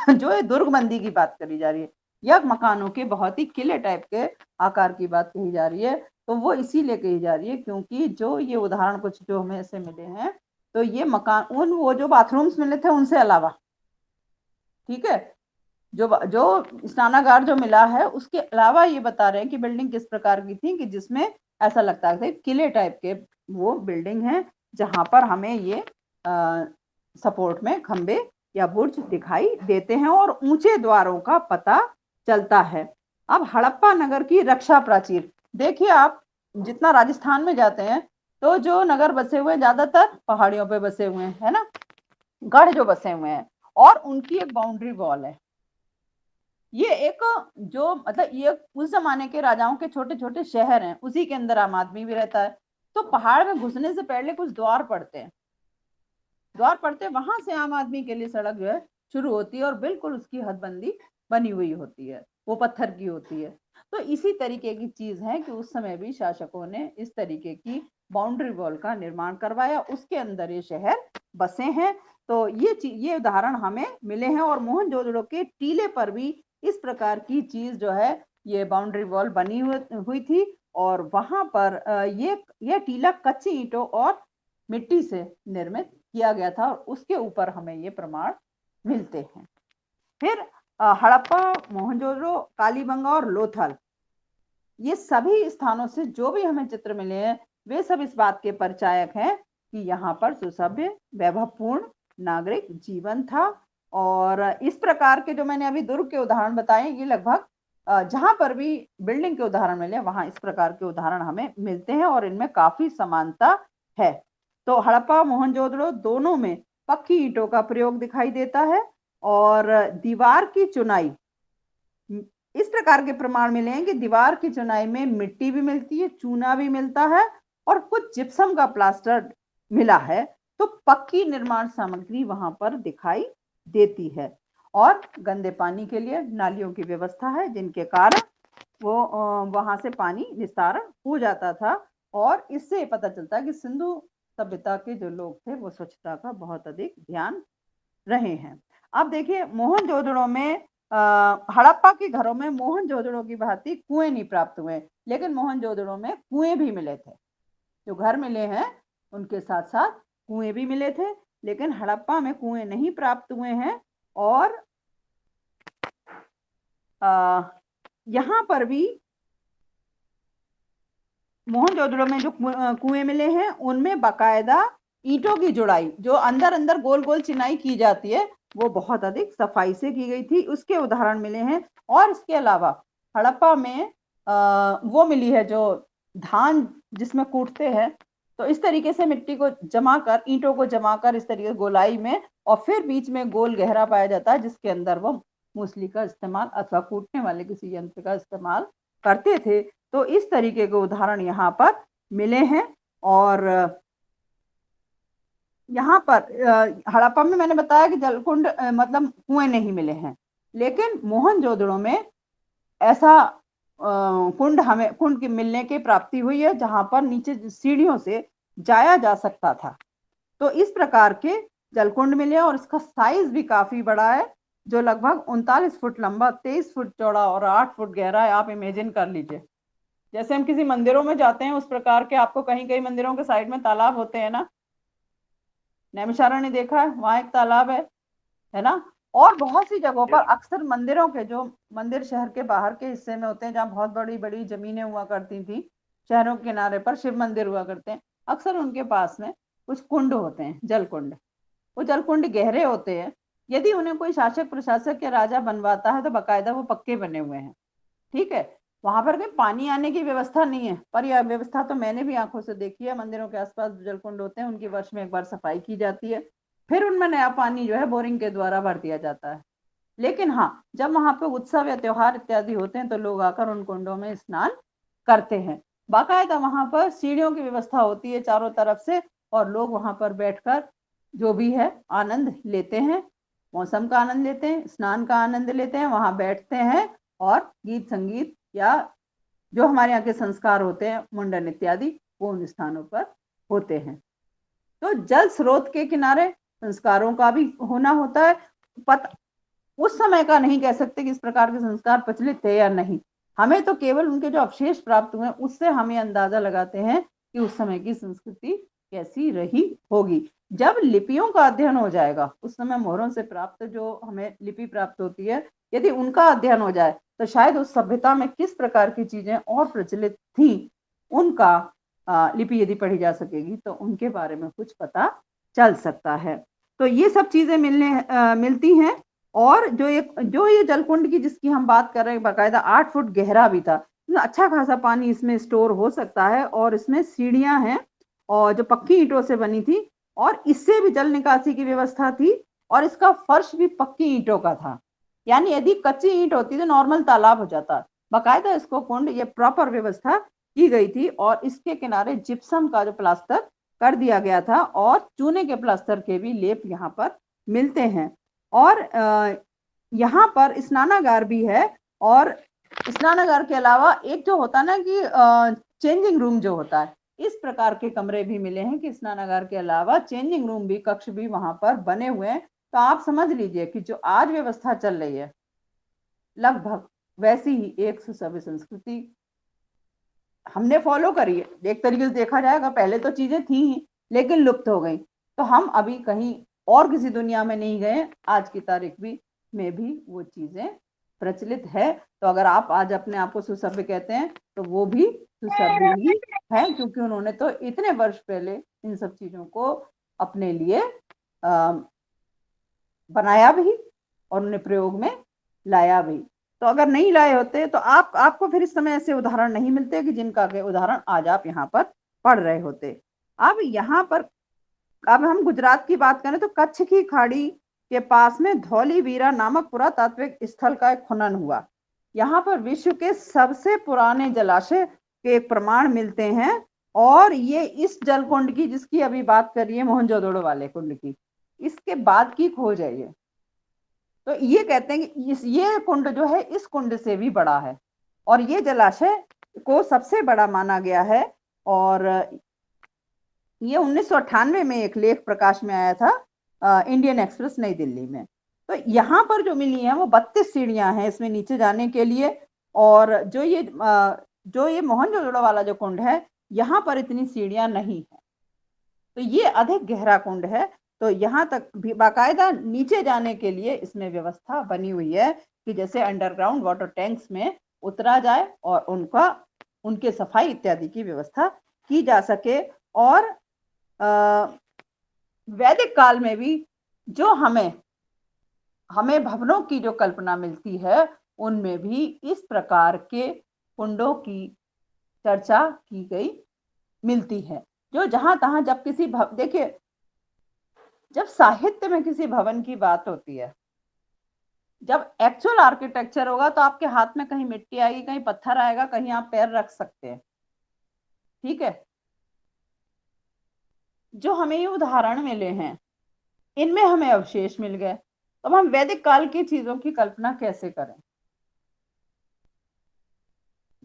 S1: जो है दुर्गबंदी की बात करी जा रही है या मकानों के बहुत ही किले टाइप के आकार की बात कही जा रही है, तो वो इसीलिए कही जा रही है क्योंकि जो ये उदाहरण कुछ जो हमें ऐसे मिले हैं, तो ये मकान उन वो जो बाथरूम्स मिले थे उनसे अलावा, ठीक है, जो स्नानागार जो मिला है उसके अलावा ये बता रहे हैं कि बिल्डिंग किस प्रकार की थी कि जिसमें ऐसा लगता है किले टाइप के वो बिल्डिंग है जहां पर हमें ये सपोर्ट में खंबे या बुर्ज दिखाई देते हैं और ऊंचे द्वारों का पता चलता है। अब हड़प्पा नगर की रक्षा प्राचीर देखिए, आप जितना राजस्थान में जाते हैं तो जो नगर बसे हुए हैं ज्यादातर पहाड़ियों पे बसे हुए हैं, है ना, गढ़ जो बसे हुए हैं और उनकी एक बाउंड्री वॉल है। ये एक जो मतलब ये उस जमाने के राजाओं के छोटे छोटे शहर हैं, उसी के अंदर आम आदमी भी रहता है। तो पहाड़ में घुसने से पहले कुछ द्वार पड़ते हैं, वहां से आम आदमी के लिए सड़क जो है शुरू होती है और बिल्कुल उसकी हदबंदी बनी हुई होती है, वो पत्थर की होती है। तो इसी तरीके की चीज है कि उस समय भी शासकों ने इस तरीके की बाउंड्री वॉल का निर्माण करवाया, उसके अंदर ये शहर बसे हैं। तो ये उदाहरण हमें मिले हैं और मोहनजोदड़ो के टीले पर भी इस प्रकार की चीज जो है ये बाउंड्री वॉल बनी हुई थी और वहां पर ये टीला कच्ची ईंटों और मिट्टी से निर्मित किया गया था और उसके ऊपर हमें ये प्रमाण मिलते हैं। फिर हड़प्पा, मोहनजोदड़ो, कालीबंगा और लोथल, ये सभी स्थानों से जो भी हमें चित्र मिले हैं वे सब इस बात के परिचायक हैं कि यहाँ पर सुसभ्य वैभवपूर्ण नागरिक जीवन था। और इस प्रकार के जो मैंने अभी दुर्ग के उदाहरण बताए, ये लगभग जहां पर भी बिल्डिंग के उदाहरण मिले वहां इस प्रकार के उदाहरण हमें मिलते हैं और इनमें काफी समानता है। तो हड़प्पा मोहनजोदड़ो दोनों में पक्की ईंटों का प्रयोग दिखाई देता है और दीवार की चुनाई, इस प्रकार के प्रमाण मिले हैं कि दीवार की चुनाई में मिट्टी भी मिलती है, चूना भी मिलता है और कुछ जिप्सम का प्लास्टर मिला है। तो पक्की निर्माण सामग्री वहां पर दिखाई देती है और गंदे पानी के लिए नालियों की व्यवस्था है जिनके कारण वो वहां से पानी निस्तारण हो जाता था। और इससे पता चलता है कि सिंधु सभ्यता के जो लोग थे वो स्वच्छता का बहुत अधिक ध्यान रहे हैं। अब देखिए मोहनजोदड़ो में हड़प्पा के घरों में मोहनजोदड़ो की भांति कुएं नहीं प्राप्त हुए, लेकिन मोहनजोदड़ो में कुएं भी मिले थे। जो घर मिले हैं उनके साथ साथ कुएं भी मिले थे, लेकिन हड़प्पा में कुएं नहीं प्राप्त हुए हैं। और यहाँ पर भी मोहनजोदड़ो में जो कुएं मिले हैं उनमें बाकायदा ईंटों की जुड़ाई, जो अंदर अंदर गोल गोल चिनाई की जाती है, वो बहुत अधिक सफाई से की गई थी, उसके उदाहरण मिले हैं। और इसके अलावा हड़प्पा में वो मिली है जो धान जिसमें कूटते हैं, तो इस तरीके से मिट्टी को जमा कर, ईंटों को जमा कर इस तरीके गोलाई में, और फिर बीच में गोल गहरा पाया जाता है जिसके अंदर वो मूसली का इस्तेमाल अथवा कूटने वाले किसी यंत्र का इस्तेमाल करते थे। तो इस तरीके के उदाहरण यहाँ पर मिले हैं। और यहाँ पर हड़प्पा में मैंने बताया कि जलकुंड मतलब कुएं नहीं मिले हैं, लेकिन मोहनजोदड़ो में ऐसा कुंड की मिलने की प्राप्ति हुई है जहां पर नीचे सीढ़ियों से जाया जा सकता था। तो इस प्रकार के जलकुंड मिले और इसका साइज भी काफी बड़ा है, जो लगभग 39 फुट लंबा, 23 फुट चौड़ा और 8 फुट गहरा है। आप इमेजिन कर लीजिए, जैसे हम किसी मंदिरों में जाते हैं उस प्रकार के, आपको कहीं कहीं मंदिरों के साइड में तालाब होते हैं ना, नैमिषारण्य देखा है, वहां एक तालाब है ना। और बहुत सी जगहों पर अक्सर मंदिरों के जो मंदिर शहर के बाहर के हिस्से में होते हैं जहाँ बहुत बड़ी बड़ी जमीनें हुआ करती थी, शहरों के किनारे पर शिव मंदिर हुआ करते हैं, अक्सर उनके पास में कुछ कुंड होते हैं, जल कुंड। वो जल कुंड गहरे होते हैं, यदि उन्हें कोई शासक प्रशासक या राजा बनवाता है तो बाकायदा वो पक्के बने हुए हैं, ठीक है। वहां पर कोई पानी आने की व्यवस्था नहीं है, पर यह व्यवस्था तो मैंने भी आंखों से देखी है। मंदिरों के आसपास जलकुंड होते हैं, उनकी वर्ष में एक बार सफाई की जाती है, फिर उनमें नया पानी जो है बोरिंग के द्वारा भर दिया जाता है। लेकिन हाँ, जब वहां पे उत्सव या त्योहार इत्यादि होते हैं तो लोग आकर उन कुंडों में स्नान करते हैं। बाकायदा वहां पर सीढ़ियों की व्यवस्था होती है चारों तरफ से, और लोग वहां पर बैठकर जो भी है आनंद लेते हैं, मौसम का आनंद लेते हैं, स्नान का आनंद लेते हैं, वहां बैठते हैं और गीत संगीत या जो हमारे यहाँ के संस्कार होते हैं, मुंडन इत्यादि, वो उन स्थानों पर होते हैं। तो जल स्रोत के किनारे संस्कारों का भी होना होता है। पता उस समय का नहीं कह सकते कि इस प्रकार के संस्कार प्रचलित थे या नहीं, हमें तो केवल उनके जो अवशेष प्राप्त हुए उससे हमें अंदाजा लगाते हैं कि उस समय की संस्कृति कैसी रही होगी। जब लिपियों का अध्ययन हो जाएगा, उस समय मोहरों से प्राप्त जो हमें लिपि प्राप्त होती है, यदि उनका अध्ययन हो जाए तो शायद उस सभ्यता में किस प्रकार की चीजें और प्रचलित थी, उनका लिपि यदि पढ़ी जा सकेगी तो उनके बारे में कुछ पता चल सकता है। तो ये सब चीजें मिलती हैं। और जो ये जलकुंड की जिसकी हम बात कर रहे हैं, बाकायदा 8 फुट गहरा भी था, तो अच्छा खासा पानी इसमें स्टोर हो सकता है। और इसमें सीढ़ियां हैं और जो पक्की ईंटों से बनी थी, और इससे भी जल निकासी की व्यवस्था थी, और इसका फर्श भी पक्की ईंटों का था। यानी यदि कच्ची ईंट होती तो नॉर्मल तालाब हो जाता। बाकायदा इसको कुंड ये प्रॉपर व्यवस्था की गई थी, और इसके किनारे जिप्सम का जो प्लास्टर कर दिया गया था, और चूने के प्लास्टर के भी लेप यहाँ पर मिलते हैं। और यहाँ पर स्नानागार भी है। और स्नानागार के अलावा एक जो होता ना कि चेंजिंग रूम जो होता है, इस प्रकार के कमरे भी मिले हैं कि स्नानागार के अलावा चेंजिंग रूम भी, कक्ष भी वहां पर बने हुए हैं। तो आप समझ लीजिए कि जो आज व्यवस्था चल रही है, लगभग वैसी ही एक सुसभ्य संस्कृति हमने फॉलो करी है। एक तरीके से देखा जाएगा, पहले तो चीजें थी ही लेकिन लुप्त हो गई। तो हम अभी कहीं और किसी दुनिया में नहीं गए, आज की तारीख में भी वो चीजें प्रचलित है। तो अगर आप आज अपने आप को सुसभ्य कहते हैं तो वो भी सुसभ्य ही है, क्योंकि उन्होंने तो इतने वर्ष पहले इन सब चीजों को अपने लिए बनाया भी और उन्हें प्रयोग में लाया भी। तो अगर नहीं लाए होते तो आपको फिर इस समय ऐसे उदाहरण नहीं मिलते कि जिनका के उदाहरण आज आप यहाँ पर पढ़ रहे होते। अब यहाँ पर अब हम गुजरात की बात करें तो कच्छ की खाड़ी के पास में धौलीवीरा नामक पुरातात्विक स्थल का एक खनन हुआ। यहाँ पर विश्व के सबसे पुराने जलाशय के प्रमाण मिलते हैं। और ये इस जलकुंड की जिसकी अभी बात करिए, मोहनजोदड़ो वाले कुंड की, इसके बाद की खोज है ये। तो ये कहते हैं कि ये कुंड जो है इस कुंड से भी बड़ा है, और ये जलाशय को सबसे बड़ा माना गया है। और ये 1998 में एक लेख प्रकाश में आया था इंडियन एक्सप्रेस नई दिल्ली में। तो यहाँ पर जो मिली है वो 32 सीढ़ियां हैं इसमें नीचे जाने के लिए। और जो ये मोहनजोदड़ो वाला जो कुंड है, यहाँ पर इतनी सीढ़ियां नहीं है, तो ये अधिक गहरा कुंड है। तो यहाँ तक भी बाकायदा नीचे जाने के लिए इसमें व्यवस्था बनी हुई है कि जैसे अंडरग्राउंड वाटर टैंक्स में उतरा जाए और उनके सफाई इत्यादि की व्यवस्था की जा सके। और वैदिक काल में भी जो हमें भवनों की जो कल्पना मिलती है, उनमें भी इस प्रकार के कुंडों की चर्चा की गई मिलती है। जो जहां तहां जब किसी देखिए, जब साहित्य में किसी भवन की बात होती है, जब एक्चुअल आर्किटेक्चर होगा तो आपके हाथ में कहीं मिट्टी आएगी, कहीं पत्थर आएगा, कहीं आप पैर रख सकते हैं, ठीक है। जो हमें ये उदाहरण मिले हैं, इनमें हमें अवशेष मिल गए। अब हम वैदिक काल की चीजों की कल्पना कैसे करें?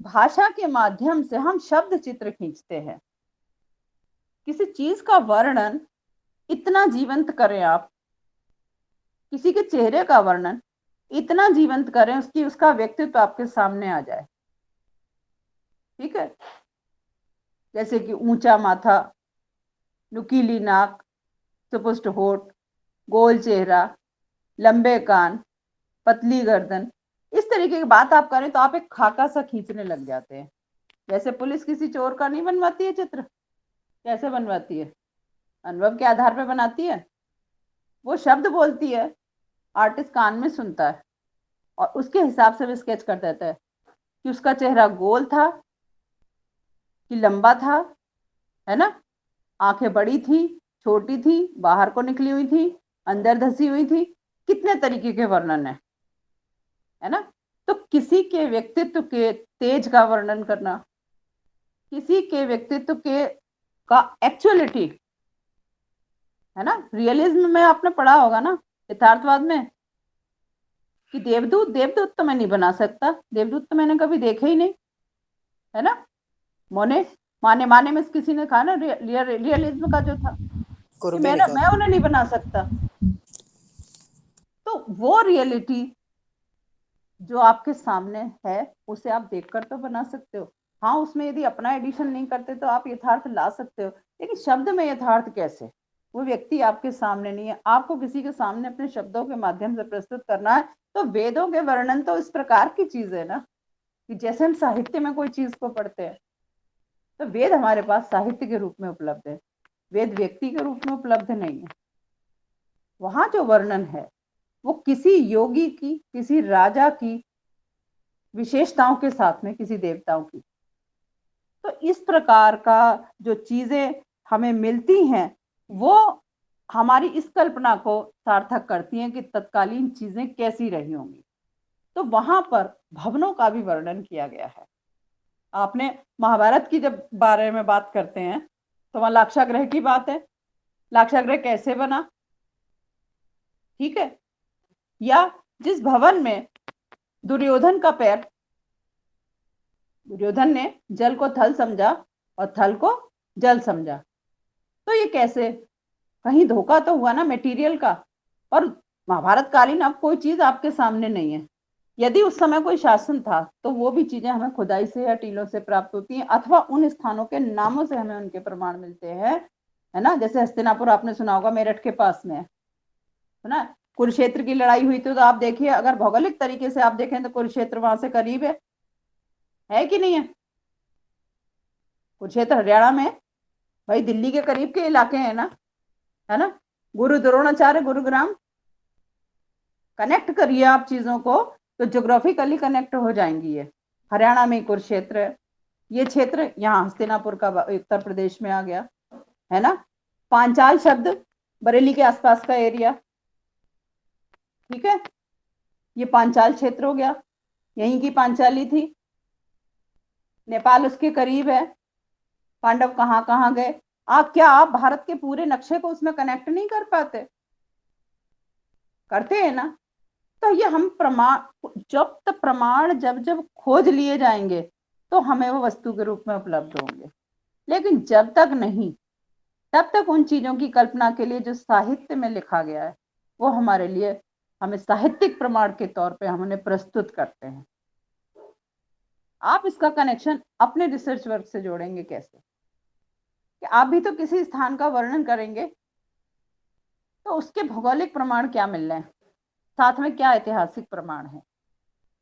S1: भाषा के माध्यम से हम शब्द चित्र खींचते हैं। किसी चीज का वर्णन इतना जीवंत करें, आप किसी के चेहरे का वर्णन इतना जीवंत करें, उसका व्यक्तित्व आपके सामने आ जाए, ठीक है। जैसे कि ऊंचा माथा, नुकीली नाक, सुपुष्ट होठ, गोल चेहरा, लंबे कान, पतली गर्दन, इस तरीके की बात आप करें तो आप एक खाका सा खींचने लग जाते हैं। जैसे पुलिस किसी चोर का नहीं बनवाती है चित्र, कैसे बनवाती है? अनुभव के आधार पर बनाती है। वो शब्द बोलती है, आर्टिस्ट कान में सुनता है और उसके हिसाब से भी स्केच कर देता है कि उसका चेहरा गोल था कि लंबा था, है ना, आंखें बड़ी थी, छोटी थी, बाहर को निकली हुई थी, अंदर धसी हुई थी, कितने तरीके के वर्णन है। है ना। तो किसी के व्यक्तित्व के तेज का वर्णन करना, किसी के व्यक्तित्व के का एक्चुअलिटी, है ना। रियलिज्म में आपने पढ़ा होगा ना, यथार्थवाद में, कि देवदूत तो मैं नहीं बना सकता, देवदूत तो मैंने कभी देखे ही नहीं, है ना। मोने माने में किसी ने कहा ना, रियलिज्म का जो था कि मैं उन्हें नहीं बना सकता। तो वो रियलिटी जो आपके सामने है उसे आप देखकर तो बना सकते हो। हाँ, उसमें यदि अपना एडिशन नहीं करते तो आप यथार्थ ला सकते हो, लेकिन शब्द में यथार्थ कैसे? वो व्यक्ति आपके सामने नहीं है, आपको किसी के सामने अपने शब्दों के माध्यम से प्रस्तुत करना है। तो वेदों के वर्णन तो इस प्रकार की चीज है ना, कि जैसे हम साहित्य में कोई चीज को पढ़ते हैं, तो वेद हमारे पास साहित्य के रूप में उपलब्ध है, वेद व्यक्ति के रूप में उपलब्ध नहीं है। वहां जो वर्णन है वो किसी योगी की, किसी राजा की विशेषताओं के साथ में किसी देवताओं की। तो इस प्रकार का जो चीजें हमें मिलती हैं वो हमारी इस कल्पना को सार्थक करती हैं कि तत्कालीन चीजें कैसी रही होंगी। तो वहां पर भवनों का भी वर्णन किया गया है। आपने महाभारत की जब बारे में बात करते हैं तो वहां लाक्षागृह की बात है, लाक्षागृह कैसे बना, ठीक है। या जिस भवन में दुर्योधन का पैर, दुर्योधन ने जल को थल समझा और थल को जल समझा, तो ये कैसे? कहीं धोखा तो हुआ ना मटेरियल का। और महाभारत कालीन अब कोई चीज आपके सामने नहीं है। यदि उस समय कोई शासन था तो वो भी चीजें हमें खुदाई से या टीलों से प्राप्त होती हैं, अथवा उन स्थानों के नामों से हमें उनके प्रमाण मिलते हैं, है ना। जैसे हस्तिनापुर आपने सुना होगा, मेरठ के पास में है ना। कुरुक्षेत्र की लड़ाई हुई थी, तो आप देखिए, अगर भौगोलिक तरीके से आप देखें तो कुरुक्षेत्र वहां से करीब है कि नहीं है? कुरुक्षेत्र हरियाणा में, भाई दिल्ली के करीब के इलाके हैं ना, है ना। गुरु द्रोणाचार्य गुरुग्राम, कनेक्ट करिए आप चीजों को तो ज्योग्राफिकली कनेक्ट हो जाएंगी। ये हरियाणा में कुरुक्षेत्र है, ये क्षेत्र यहाँ हस्तिनापुर का उत्तर प्रदेश में आ गया, है ना। पांचाल शब्द बरेली के आसपास का एरिया, ठीक है, ये पांचाल क्षेत्र हो गया, यहीं की पांचाली थी। नेपाल उसके करीब है। पांडव कहाँ कहाँ गए? क्या आप भारत के पूरे नक्शे को उसमें कनेक्ट नहीं कर पाते? करते हैं ना। तो ये हम प्रमाण जब जब खोज लिए जाएंगे तो हमें वो वस्तु के रूप में उपलब्ध होंगे। लेकिन जब तक नहीं, तब तक उन चीजों की कल्पना के लिए जो साहित्य में लिखा गया है वो हमारे लिए, हमें साहित्यिक प्रमाण के तौर पे हम उन्हें प्रस्तुत करते हैं। आप इसका कनेक्शन अपने रिसर्च वर्क से जोड़ेंगे कैसे? कि आप भी तो किसी स्थान का वर्णन करेंगे तो उसके भौगोलिक प्रमाण क्या मिल रहे हैं, साथ में क्या ऐतिहासिक प्रमाण है,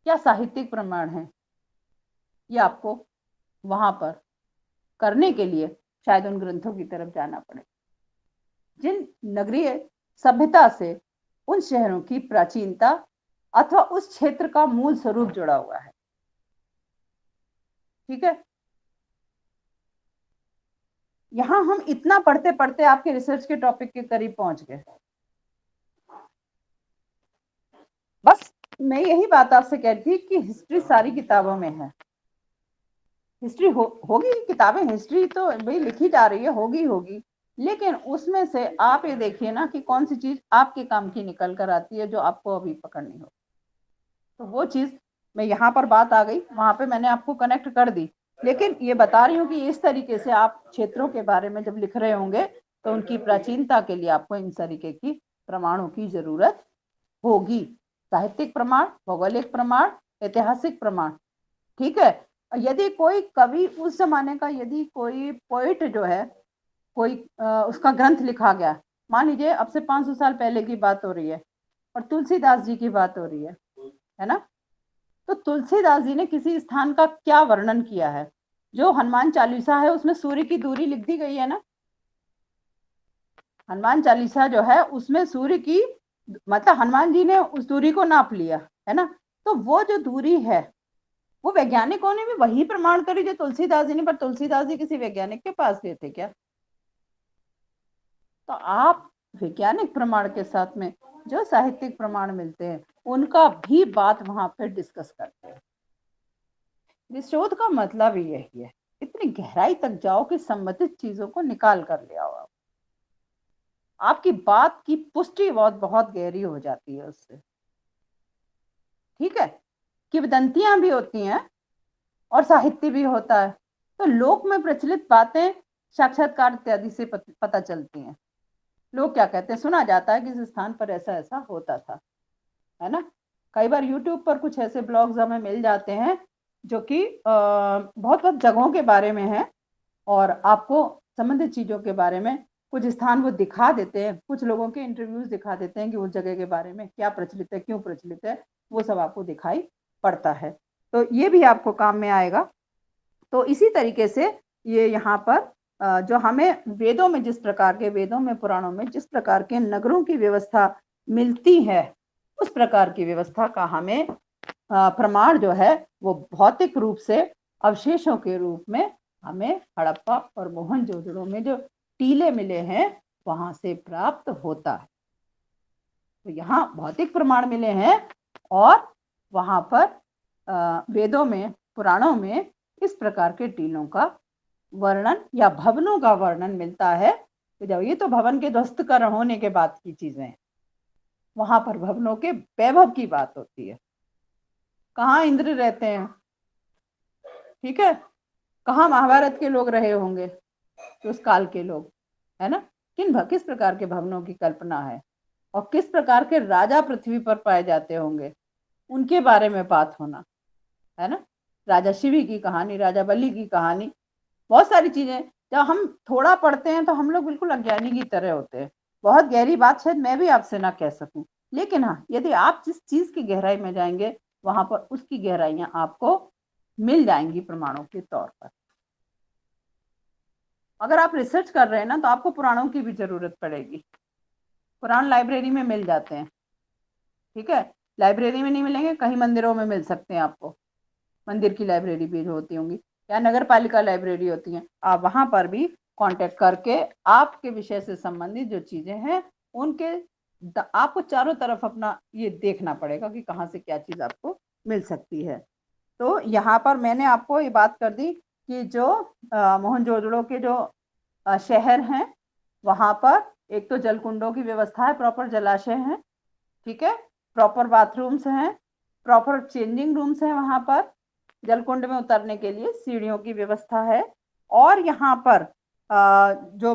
S1: क्या साहित्यिक प्रमाण है, ये आपको वहां पर करने के लिए शायद उन ग्रंथों की तरफ जाना पड़े जिन नगरीय सभ्यता से उन शहरों की प्राचीनता अथवा उस क्षेत्र का मूल स्वरूप जुड़ा हुआ है, ठीक है। यहां हम इतना पढ़ते पढ़ते आपके रिसर्च के टॉपिक के करीब पहुंच गए। बस मैं यही बात आपसे कह रही थी कि हिस्ट्री सारी किताबों में है। हिस्ट्री होगी, किताबें हिस्ट्री तो भाई लिखी जा रही है, होगी, लेकिन उसमें से आप ये देखिए ना कि कौन सी चीज आपके काम की निकल कर आती है जो आपको अभी पकड़नी हो। तो वो चीज मैं यहाँ पर बात आ गई, वहां पे मैंने आपको कनेक्ट कर दी, लेकिन ये बता रही हूँ कि इस तरीके से आप क्षेत्रों के बारे में जब लिख रहे होंगे तो उनकी प्राचीनता के लिए आपको इन तरीके की प्रमाणों की जरूरत होगी। साहित्यिक प्रमाण, भौगोलिक प्रमाण, ऐतिहासिक प्रमाण, ठीक है। यदि कोई कवि उस जमाने का, यदि कोई पोइट जो है, कोई उसका ग्रंथ लिखा गया, मान लीजिए अब से 500 साल पहले की बात हो रही है और तुलसीदास जी की बात हो रही है ना। तो तुलसीदास जी ने किसी स्थान का क्या वर्णन किया है? जो हनुमान चालीसा है उसमें सूर्य की दूरी लिख दी गई है ना। हनुमान चालीसा जो है उसमें सूर्य की, मतलब हनुमान जी ने उस दूरी को नाप लिया, है ना। तो वो जो दूरी है वो वैज्ञानिकों ने भी वही प्रमाण करी जो तुलसीदास जी ने, पर तुलसीदास जी किसी वैज्ञानिक के पास गए थे क्या? तो आप वैज्ञानिक प्रमाण के साथ में जो साहित्यिक प्रमाण मिलते हैं उनका भी बात वहां पे डिस्कस करते हैं। इस शोध का मतलब ही यही है, इतनी गहराई तक जाओ कि संबंधित चीजों को निकाल कर ले आओ। आपकी बात की पुष्टि बहुत गहरी हो जाती है उससे। ठीक है, किंवदंतियां भी होती हैं और साहित्य भी होता है, तो लोक में प्रचलित बातें साक्षात्कार इत्यादि से पता चलती हैं। लोग क्या कहते हैं, सुना जाता है कि इस स्थान पर ऐसा ऐसा होता था, है ना। कई बार यूट्यूब पर कुछ ऐसे ब्लॉग्स हमें मिल जाते हैं जो कि बहुत बहुत जगहों के बारे में है और आपको संबंधित चीजों के बारे में कुछ स्थान वो दिखा देते हैं, कुछ लोगों के इंटरव्यूज दिखा देते हैं कि उस जगह के बारे में क्या प्रचलित है, क्यों प्रचलित है, वो सब आपको दिखाई पड़ता है। तो ये भी आपको काम में आएगा। तो इसी तरीके से ये यहाँ पर जो हमें वेदों में जिस प्रकार के, वेदों में पुराणों में जिस प्रकार के नगरों की व्यवस्था मिलती है, उस प्रकार की व्यवस्था का हमें प्रमाण जो है वो भौतिक रूप से अवशेषों के रूप में हमें हड़प्पा और मोहनजोदड़ो में जो टीले मिले हैं वहां से प्राप्त होता है। तो यहाँ भौतिक प्रमाण मिले हैं और वहां पर वेदों में, पुराणों में इस प्रकार के टीलों का वर्णन या भवनों का वर्णन मिलता है। तो जब ये तो भवन के ध्वस्त कर होने के बाद की चीजें हैं, वहां पर भवनों के वैभव की बात होती है। कहाँ इंद्र रहते हैं, ठीक है, कहाँ महाभारत के लोग रहे होंगे, तो उस काल के लोग, है ना, किस प्रकार के भवनों की कल्पना है और किस प्रकार के राजा पृथ्वी पर पाए जाते होंगे, उनके बारे में बात होना, है ना। राजा शिवी की कहानी, राजा बलि की कहानी, बहुत सारी चीजें जब हम थोड़ा पढ़ते हैं तो हम लोग बिल्कुल अज्ञानी की तरह होते हैं। बहुत गहरी बात शायद मैं भी आपसे ना कह सकूं, लेकिन हाँ, यदि आप जिस चीज की गहराई में जाएंगे वहां पर उसकी गहराइयां आपको मिल जाएंगी प्रमाणों के तौर पर। अगर आप रिसर्च कर रहे हैं ना तो आपको पुराणों की भी जरूरत पड़ेगी। पुराण लाइब्रेरी में मिल जाते हैं, ठीक है, लाइब्रेरी में नहीं मिलेंगे, कहीं मंदिरों में मिल सकते हैं आपको। मंदिर की लाइब्रेरी भी जो होती होंगी या नगर पालिका लाइब्रेरी होती है, आप वहां पर भी कांटेक्ट करके आपके विषय से संबंधित जो चीजें हैं उनके आपको चारों तरफ अपना ये देखना पड़ेगा कि कहाँ से क्या चीज आपको मिल सकती है। तो यहाँ पर मैंने आपको ये बात कर दी कि जो मोहनजोदड़ो के जो शहर हैं वहां पर एक तो जलकुंडों की व्यवस्था है, प्रॉपर जलाशय है, ठीक है, प्रॉपर बाथरूम्स हैं, प्रॉपर चेंजिंग रूम्स हैं, वहां पर जलकुंड में उतरने के लिए सीढ़ियों की व्यवस्था है, और यहाँ पर जो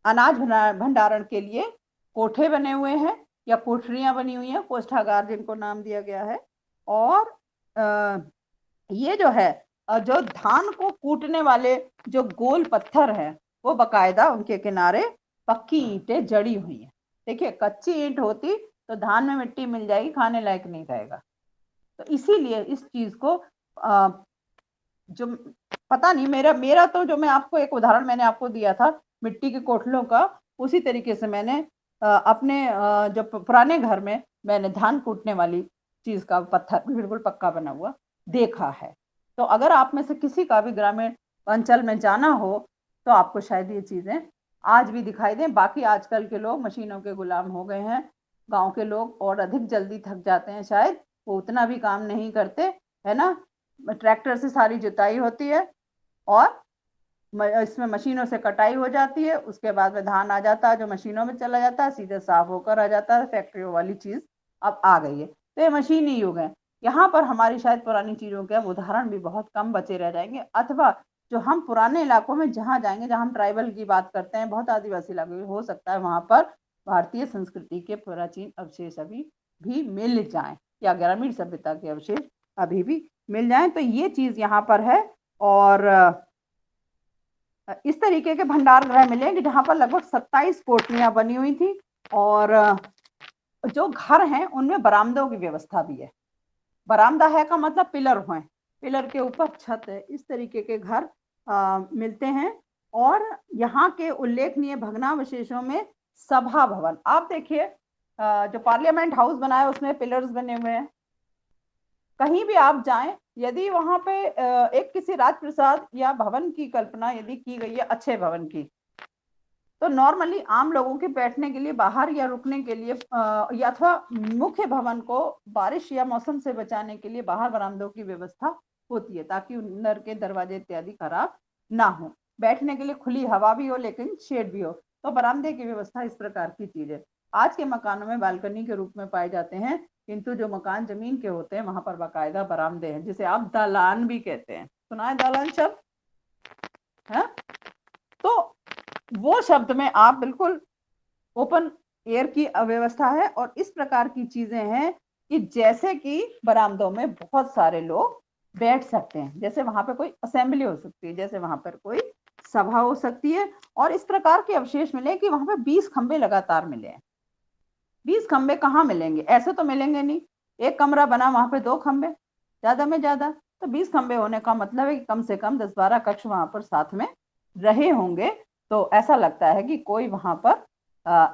S1: अनाज भंडारण के लिए कोठे बने हुए हैं या कोठरियां बनी हुई हैं, कोष्ठागार जिनको नाम दिया गया है। और ये जो है जो धान को कूटने वाले जो गोल पत्थर हैं वो बकायदा उनके किनारे पक्की ईंटें जड़ी हुई हैं। देखिए, कच्ची ईंट होती तो धान में मिट्टी मिल जाएगी, खाने लायक नहीं रहेगा। तो इसीलिए इस चीज को जो पता नहीं, मेरा तो जो मैं आपको एक उदाहरण मैंने आपको दिया था मिट्टी के कोठलों का, उसी तरीके से मैंने अपने जो पुराने घर में मैंने धान कूटने वाली चीज का पत्थर बिल्कुल पक्का बना हुआ देखा है। तो अगर आप में से किसी का भी ग्रामीण अंचल में जाना हो तो आपको शायद ये चीजें आज भी दिखाई दें। बाकी आजकल के लोग मशीनों के गुलाम हो गए हैं, गांव के लोग और अधिक जल्दी थक जाते हैं, शायद वो उतना भी काम नहीं करते, है ना। ट्रैक्टर से सारी जुताई होती है और इसमें मशीनों से कटाई हो जाती है, उसके बाद में धान आ जाता है जो मशीनों में चला जाता है, सीधे साफ होकर आ जाता है। फैक्ट्रियों वाली चीज अब आ गई है, तो ये मशीनी युग है। यहाँ पर हमारी शायद पुरानी चीजों के अब उदाहरण भी बहुत कम बचे रह जाएंगे, अथवा जो हम पुराने इलाकों में जहाँ जाएंगे, जहाँ हम ट्राइबल की बात करते हैं, बहुत आदिवासी इलाके हो सकता है वहां पर भारतीय संस्कृति के प्राचीन अवशेष अभी भी मिल जाए या ग्रामीण सभ्यता के अवशेष अभी भी मिल जाए। तो ये चीज यहाँ पर है। और इस तरीके के भंडार गृह मिले कि जहां पर लगभग 27 कोठरियां बनी हुई थी, और जो घर हैं उनमें बरामदों की व्यवस्था भी है। बरामदा है का मतलब पिलर हुए, पिलर के ऊपर छत है, इस तरीके के घर मिलते हैं। और यहाँ के उल्लेखनीय भग्नावशेषों में सभा भवन, आप देखिए जो पार्लियामेंट हाउस बना है उसमें पिलर्स बने हुए हैं। कहीं भी आप जाएं, यदि वहां पे एक किसी राजप्रसाद या भवन की कल्पना यदि की गई है अच्छे भवन की, तो नॉर्मली आम लोगों के बैठने के लिए बाहर या रुकने के लिए या अथवा मुख्य भवन को बारिश या मौसम से बचाने के लिए बाहर बरामदों की व्यवस्था होती है, ताकि अंदर के दरवाजे इत्यादि खराब ना हो। बैठने के लिए खुली हवा भी हो लेकिन शेड भी हो। तो बरामदे की व्यवस्था इस प्रकार की चीज है। आज के मकानों में बालकनी के रूप में पाए जाते हैं, किंतु जो मकान जमीन के होते हैं वहां पर बाकायदा बरामदे हैं, जिसे आप दालान भी कहते हैं। सुना है दालान शब्द है? तो वो शब्द में आप बिल्कुल ओपन एयर की अव्यवस्था है। और इस प्रकार की चीजें हैं कि जैसे कि बरामदों में बहुत सारे लोग बैठ सकते हैं, जैसे वहां पर कोई असेंबली हो सकती है, जैसे वहां पर कोई सभा हो सकती है। और इस प्रकार के अवशेष मिले कि वहां पर 20 खंबे लगातार मिले हैं। 20 खंबे कहाँ मिलेंगे? ऐसे तो मिलेंगे नहीं। एक कमरा बना, वहां पे 2 खंबे, ज्यादा में ज्यादा। तो 20 खंबे होने का मतलब है कि कम से कम 10-12 कक्ष वहां पर साथ में रहे होंगे। तो ऐसा लगता है कि कोई वहां पर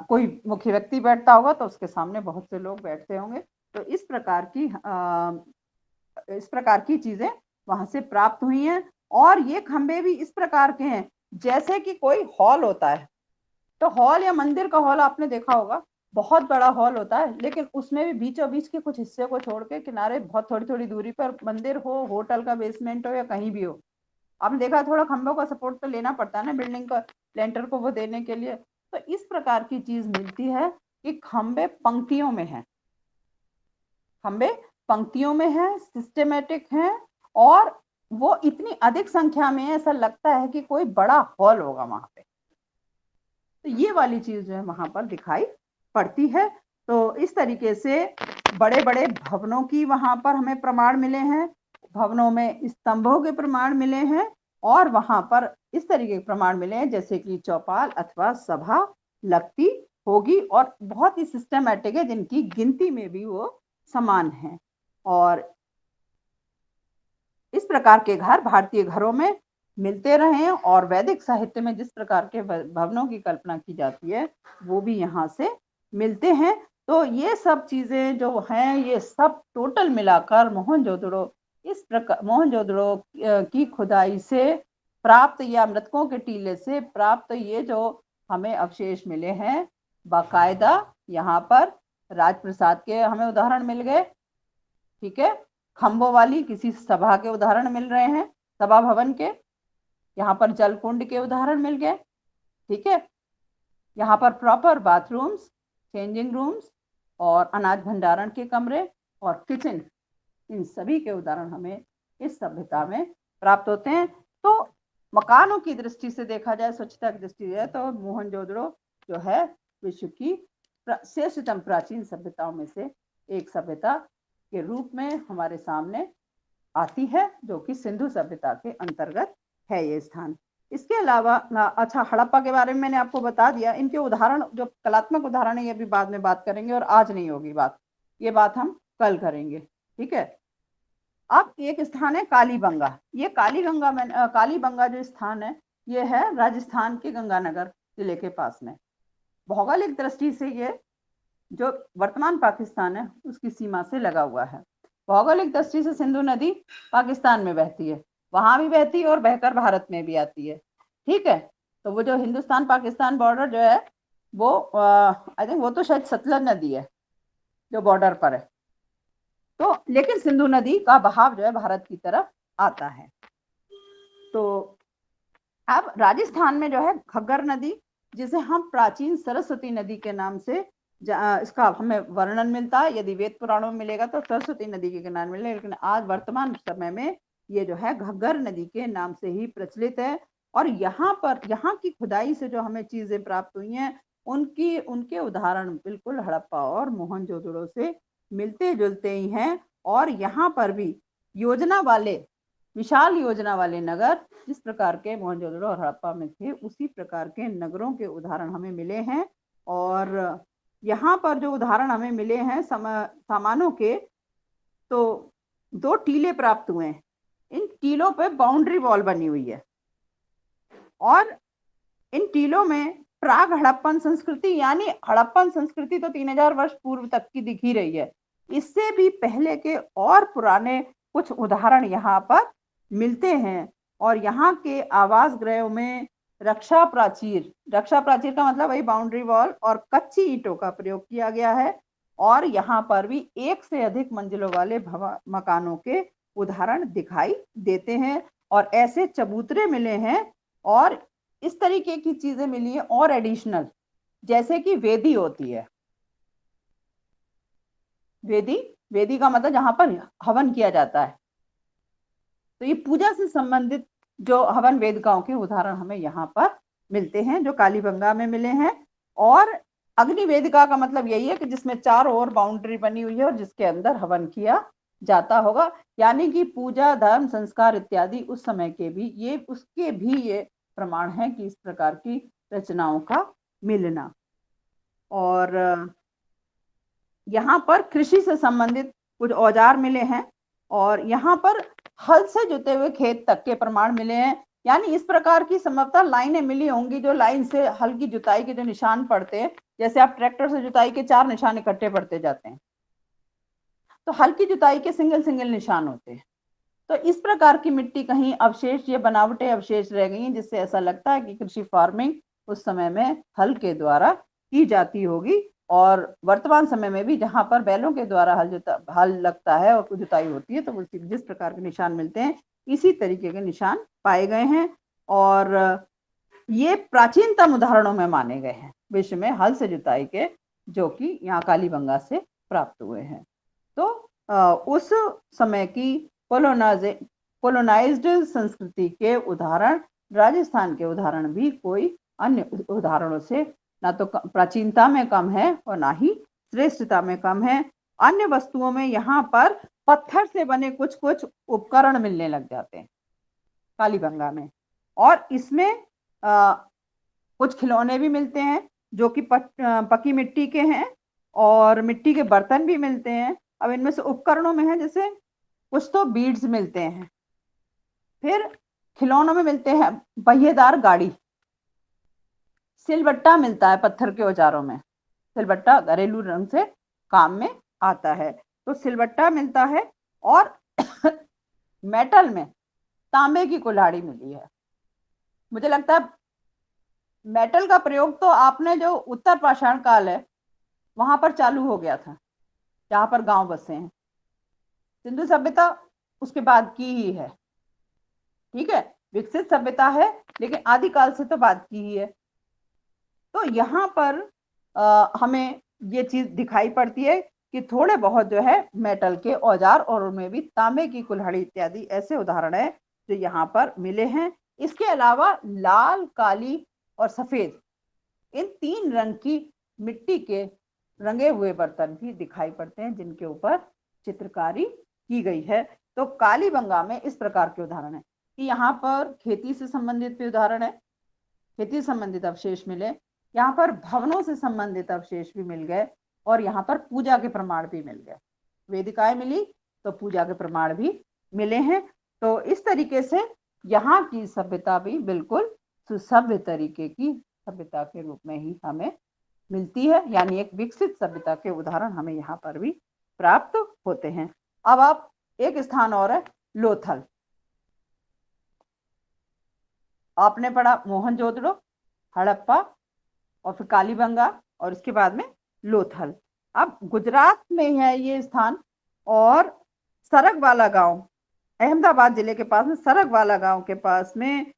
S1: कोई मुख्य व्यक्ति बैठता होगा तो उसके सामने बहुत से लोग बैठते होंगे। तो इस प्रकार की चीजें वहां से प्राप्त हुई हैं। और ये खंबे भी इस प्रकार के हैं जैसे कि कोई हॉल होता है। तो हॉल या मंदिर का हॉल आपने देखा होगा, बहुत बड़ा हॉल होता है, लेकिन उसमें भी बीचों बीच के कुछ हिस्से को छोड़ के किनारे बहुत थोड़ी थोड़ी दूरी पर मंदिर हो, होटल का बेसमेंट हो या कहीं भी हो। आपने देखा थोड़ा खंभों का सपोर्ट तो लेना पड़ता है ना बिल्डिंग का, लेंटर को वो देने के लिए। तो इस प्रकार की चीज मिलती है कि खंबे पंक्तियों में है, खंबे पंक्तियों में है, सिस्टेमेटिक है। और वो इतनी अधिक संख्या में है, ऐसा लगता है कि कोई बड़ा हॉल होगा वहां पे। तो ये वाली चीज जो है वहां पर दिखाई पड़ती है। तो इस तरीके से बड़े बड़े भवनों की वहां पर हमें प्रमाण मिले हैं, भवनों में स्तंभों के प्रमाण मिले हैं, और वहां पर इस तरीके के प्रमाण मिले हैं जैसे कि चौपाल अथवा सभा लगती होगी, और बहुत ही सिस्टमैटिक है, जिनकी गिनती में भी वो समान है। और इस प्रकार के घर भारतीय घरों में मिलते रहे, और वैदिक साहित्य में जिस प्रकार के भवनों की कल्पना की जाती है वो भी यहाँ से मिलते हैं। तो ये सब चीजें जो हैं, ये सब टोटल मिलाकर मोहनजोदड़ो, इस प्रकार मोहनजोदड़ो की खुदाई से प्राप्त या मृतकों के टीले से प्राप्त ये जो हमें अवशेष मिले हैं, बाकायदा यहाँ पर राजप्रसाद के हमें उदाहरण मिल गए, ठीक है, खंभों वाली किसी सभा के उदाहरण मिल रहे हैं, सभा भवन के, यहाँ पर जल कुंड के उदाहरण मिल गए, ठीक है, यहाँ पर प्रॉपर बाथरूम्स, चेंजिंग रूम्स और अनाज भंडारण के कमरे और किचन, इन सभी के उदाहरण हमें इस सभ्यता में प्राप्त होते हैं। तो मकानों की दृष्टि से देखा जाए, स्वच्छता की दृष्टि से, तो मोहनजोदड़ो जो है विश्व की श्रेष्ठतम प्राचीन सभ्यताओं में से एक सभ्यता के रूप में हमारे सामने आती है, जो कि सिंधु सभ्यता के अंतर्गत है ये स्थान। इसके अलावा अच्छा, हड़प्पा के बारे में मैंने आपको बता दिया। इनके उदाहरण जो कलात्मक उदाहरण है ये भी बाद में बात करेंगे, और आज नहीं होगी बात, ये बात हम कल करेंगे, ठीक है। अब एक स्थान है कालीबंगा। ये कालीबंगा जो स्थान है ये है राजस्थान के गंगानगर जिले के पास में। भौगोलिक दृष्टि से ये जो वर्तमान पाकिस्तान है उसकी सीमा से लगा हुआ है। भौगोलिक दृष्टि से सिंधु नदी पाकिस्तान में बहती है, वहां भी बहती है और बहकर भारत में भी आती है, ठीक है। तो वो जो हिंदुस्तान पाकिस्तान बॉर्डर जो है वो आई थिंक वो तो शायद सतलज नदी है जो बॉर्डर पर है। तो लेकिन सिंधु नदी का बहाव जो है भारत की तरफ आता है। तो अब राजस्थान में जो है घग्गर नदी, जिसे हम प्राचीन सरस्वती नदी के नाम से इसका हमें वर्णन मिलता है। यदि वेद पुराणों में मिलेगा तो सरस्वती नदी के किनारे मिलेगा, लेकिन आज वर्तमान समय में ये जो है घग्गर नदी के नाम से ही प्रचलित है। और यहाँ की खुदाई से जो हमें चीजें प्राप्त हुई हैं उनके उदाहरण बिल्कुल हड़प्पा और मोहनजोदड़ो से मिलते जुलते ही हैं। और यहाँ पर भी विशाल योजना वाले नगर जिस प्रकार के मोहनजोदड़ो और हड़प्पा में थे, उसी प्रकार के नगरों के उदाहरण हमें मिले हैं। और यहाँ पर जो उदाहरण हमें मिले हैं सामानों के, तो 2 टीले प्राप्त हुए हैं। इन टीलों पे बाउंड्री वॉल बनी हुई है, और इन टीलों में प्राग हड़प्पन संस्कृति, यानी हड़प्पन संस्कृति तो 3000 वर्ष पूर्व तक की दिख ही रही है, इससे भी पहले के और पुराने कुछ उदाहरण यहाँ पर मिलते हैं। और यहाँ के आवास गृहों में रक्षा प्राचीर का मतलब वही बाउंड्री वॉल और कच्ची ईंटों का प्रयोग किया गया है। और यहाँ पर भी एक से अधिक मंजिलों वाले मकानों के उदाहरण दिखाई देते हैं और ऐसे चबूतरे मिले हैं और इस तरीके की चीजें मिली है और एडिशनल, जैसे कि वेदी होती है। वेदी का मतलब जहां पर हवन किया जाता है। तो ये पूजा से संबंधित जो हवन वेदिकाओं के उदाहरण हमें यहाँ पर मिलते हैं, जो कालीबंगा में मिले हैं। और अग्नि वेदिका का मतलब यही है कि जिसमें चारों ओर बाउंड्री बनी हुई है और जिसके अंदर हवन किया जाता होगा, यानी कि पूजा, धर्म, संस्कार इत्यादि उस समय के भी ये प्रमाण है कि इस प्रकार की रचनाओं का मिलना। और यहाँ पर कृषि से संबंधित कुछ औजार मिले हैं और यहाँ पर हल से जुते हुए खेत तक के प्रमाण मिले हैं। यानी इस प्रकार की संभवतः लाइनें मिली होंगी जो लाइन से हल की जुताई के जो निशान पड़ते हैं, जैसे आप ट्रैक्टर से जुताई के 4 निशान इकट्ठे पड़ते जाते हैं, तो हल की जुताई के सिंगल सिंगल निशान होते हैं। तो इस प्रकार की मिट्टी कहीं अवशेष या बनावटें अवशेष रह गई हैं, जिससे ऐसा लगता है कि कृषि फार्मिंग उस समय में हल के द्वारा की जाती होगी। और वर्तमान समय में भी जहां पर बैलों के द्वारा हल लगता है और जुताई होती है, तो जिस प्रकार के निशान मिलते हैं इसी तरीके के निशान पाए गए हैं। और ये प्राचीनतम उदाहरणों में माने गए हैं विश्व में हल से जुताई के, जो कि यहाँ कालीबंगा से प्राप्त हुए हैं। तो उस समय की कोलोनाइज्ड संस्कृति के उदाहरण, राजस्थान के उदाहरण भी कोई अन्य उदाहरणों से ना तो प्राचीनता में कम है और ना ही श्रेष्ठता में कम है। अन्य वस्तुओं में यहाँ पर पत्थर से बने कुछ कुछ उपकरण मिलने लग जाते हैं कालीबंगा में, और इसमें कुछ खिलौने भी मिलते हैं जो कि पकी मिट्टी के हैं और मिट्टी के बर्तन भी मिलते हैं। अब इनमें से उपकरणों में है जैसे कुछ तो बीड्स मिलते हैं, फिर खिलौनों में मिलते हैं पहिएदार गाड़ी, सिलबट्टा मिलता है पत्थर के औजारों में, सिलबट्टा घरेलू रंग से काम में आता है, तो सिलबट्टा मिलता है। और मेटल में तांबे की कुल्हाड़ी मिली है। मुझे लगता है मेटल का प्रयोग तो आपने जो उत्तर पाषाण काल है वहां पर चालू हो गया था, जहां पर गांव बसे हैं। सिंधु सभ्यता उसके बाद की ही है, ठीक है, विकसित सभ्यता है लेकिन आदिकाल से तो बाद की ही है। तो यहाँ पर हमें ये चीज दिखाई पड़ती है कि थोड़े बहुत जो है मेटल के औजार और उनमें भी तांबे की कुल्हाड़ी इत्यादि ऐसे उदाहरण है जो यहाँ पर मिले हैं। इसके अलावा लाल, काली और सफेद, इन 3 रंग की मिट्टी के रंगे हुए बर्तन भी दिखाई पड़ते हैं जिनके ऊपर चित्रकारी की गई है। तो कालीबंगा में इस प्रकार के उदाहरण है कि यहाँ पर खेती से संबंधित भी उदाहरण है, खेती से संबंधित अवशेष मिले, यहाँ पर भवनों से संबंधित अवशेष भी मिल गए और यहाँ पर पूजा के प्रमाण भी मिल गए। वेदिकाएं मिली तो पूजा के प्रमाण भी मिले हैं। तो इस तरीके से यहाँ की सभ्यता भी बिल्कुल सुसभ्य तरीके की सभ्यता के रूप में ही हमें मिलती है, यानी एक विकसित सभ्यता के उदाहरण हमें यहाँ पर भी प्राप्त होते हैं। अब आप एक स्थान और है लोथल, आपने पढ़ा मोहनजोदड़ो, हड़प्पा और फिर कालीबंगा और इसके बाद में लोथल। अब गुजरात में है ये स्थान और सरगवाला गांव, अहमदाबाद जिले के पास में सरगवाला गांव के पास में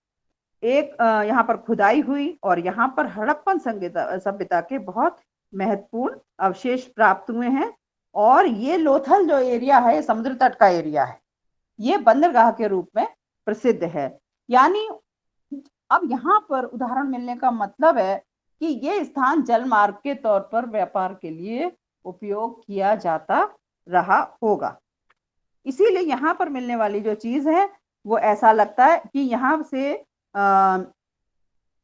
S1: एक यहाँ पर खुदाई हुई और यहाँ पर हड़प्पन सभ्यता के बहुत महत्वपूर्ण अवशेष प्राप्त हुए हैं। और ये लोथल जो एरिया है समुद्र तट का एरिया है, ये बंदरगाह के रूप में प्रसिद्ध है। यानी अब यहाँ पर उदाहरण मिलने का मतलब है कि ये स्थान जल मार्ग के तौर पर व्यापार के लिए उपयोग किया जाता रहा होगा। इसीलिए यहाँ पर मिलने वाली जो चीज है वो ऐसा लगता है कि यहाँ से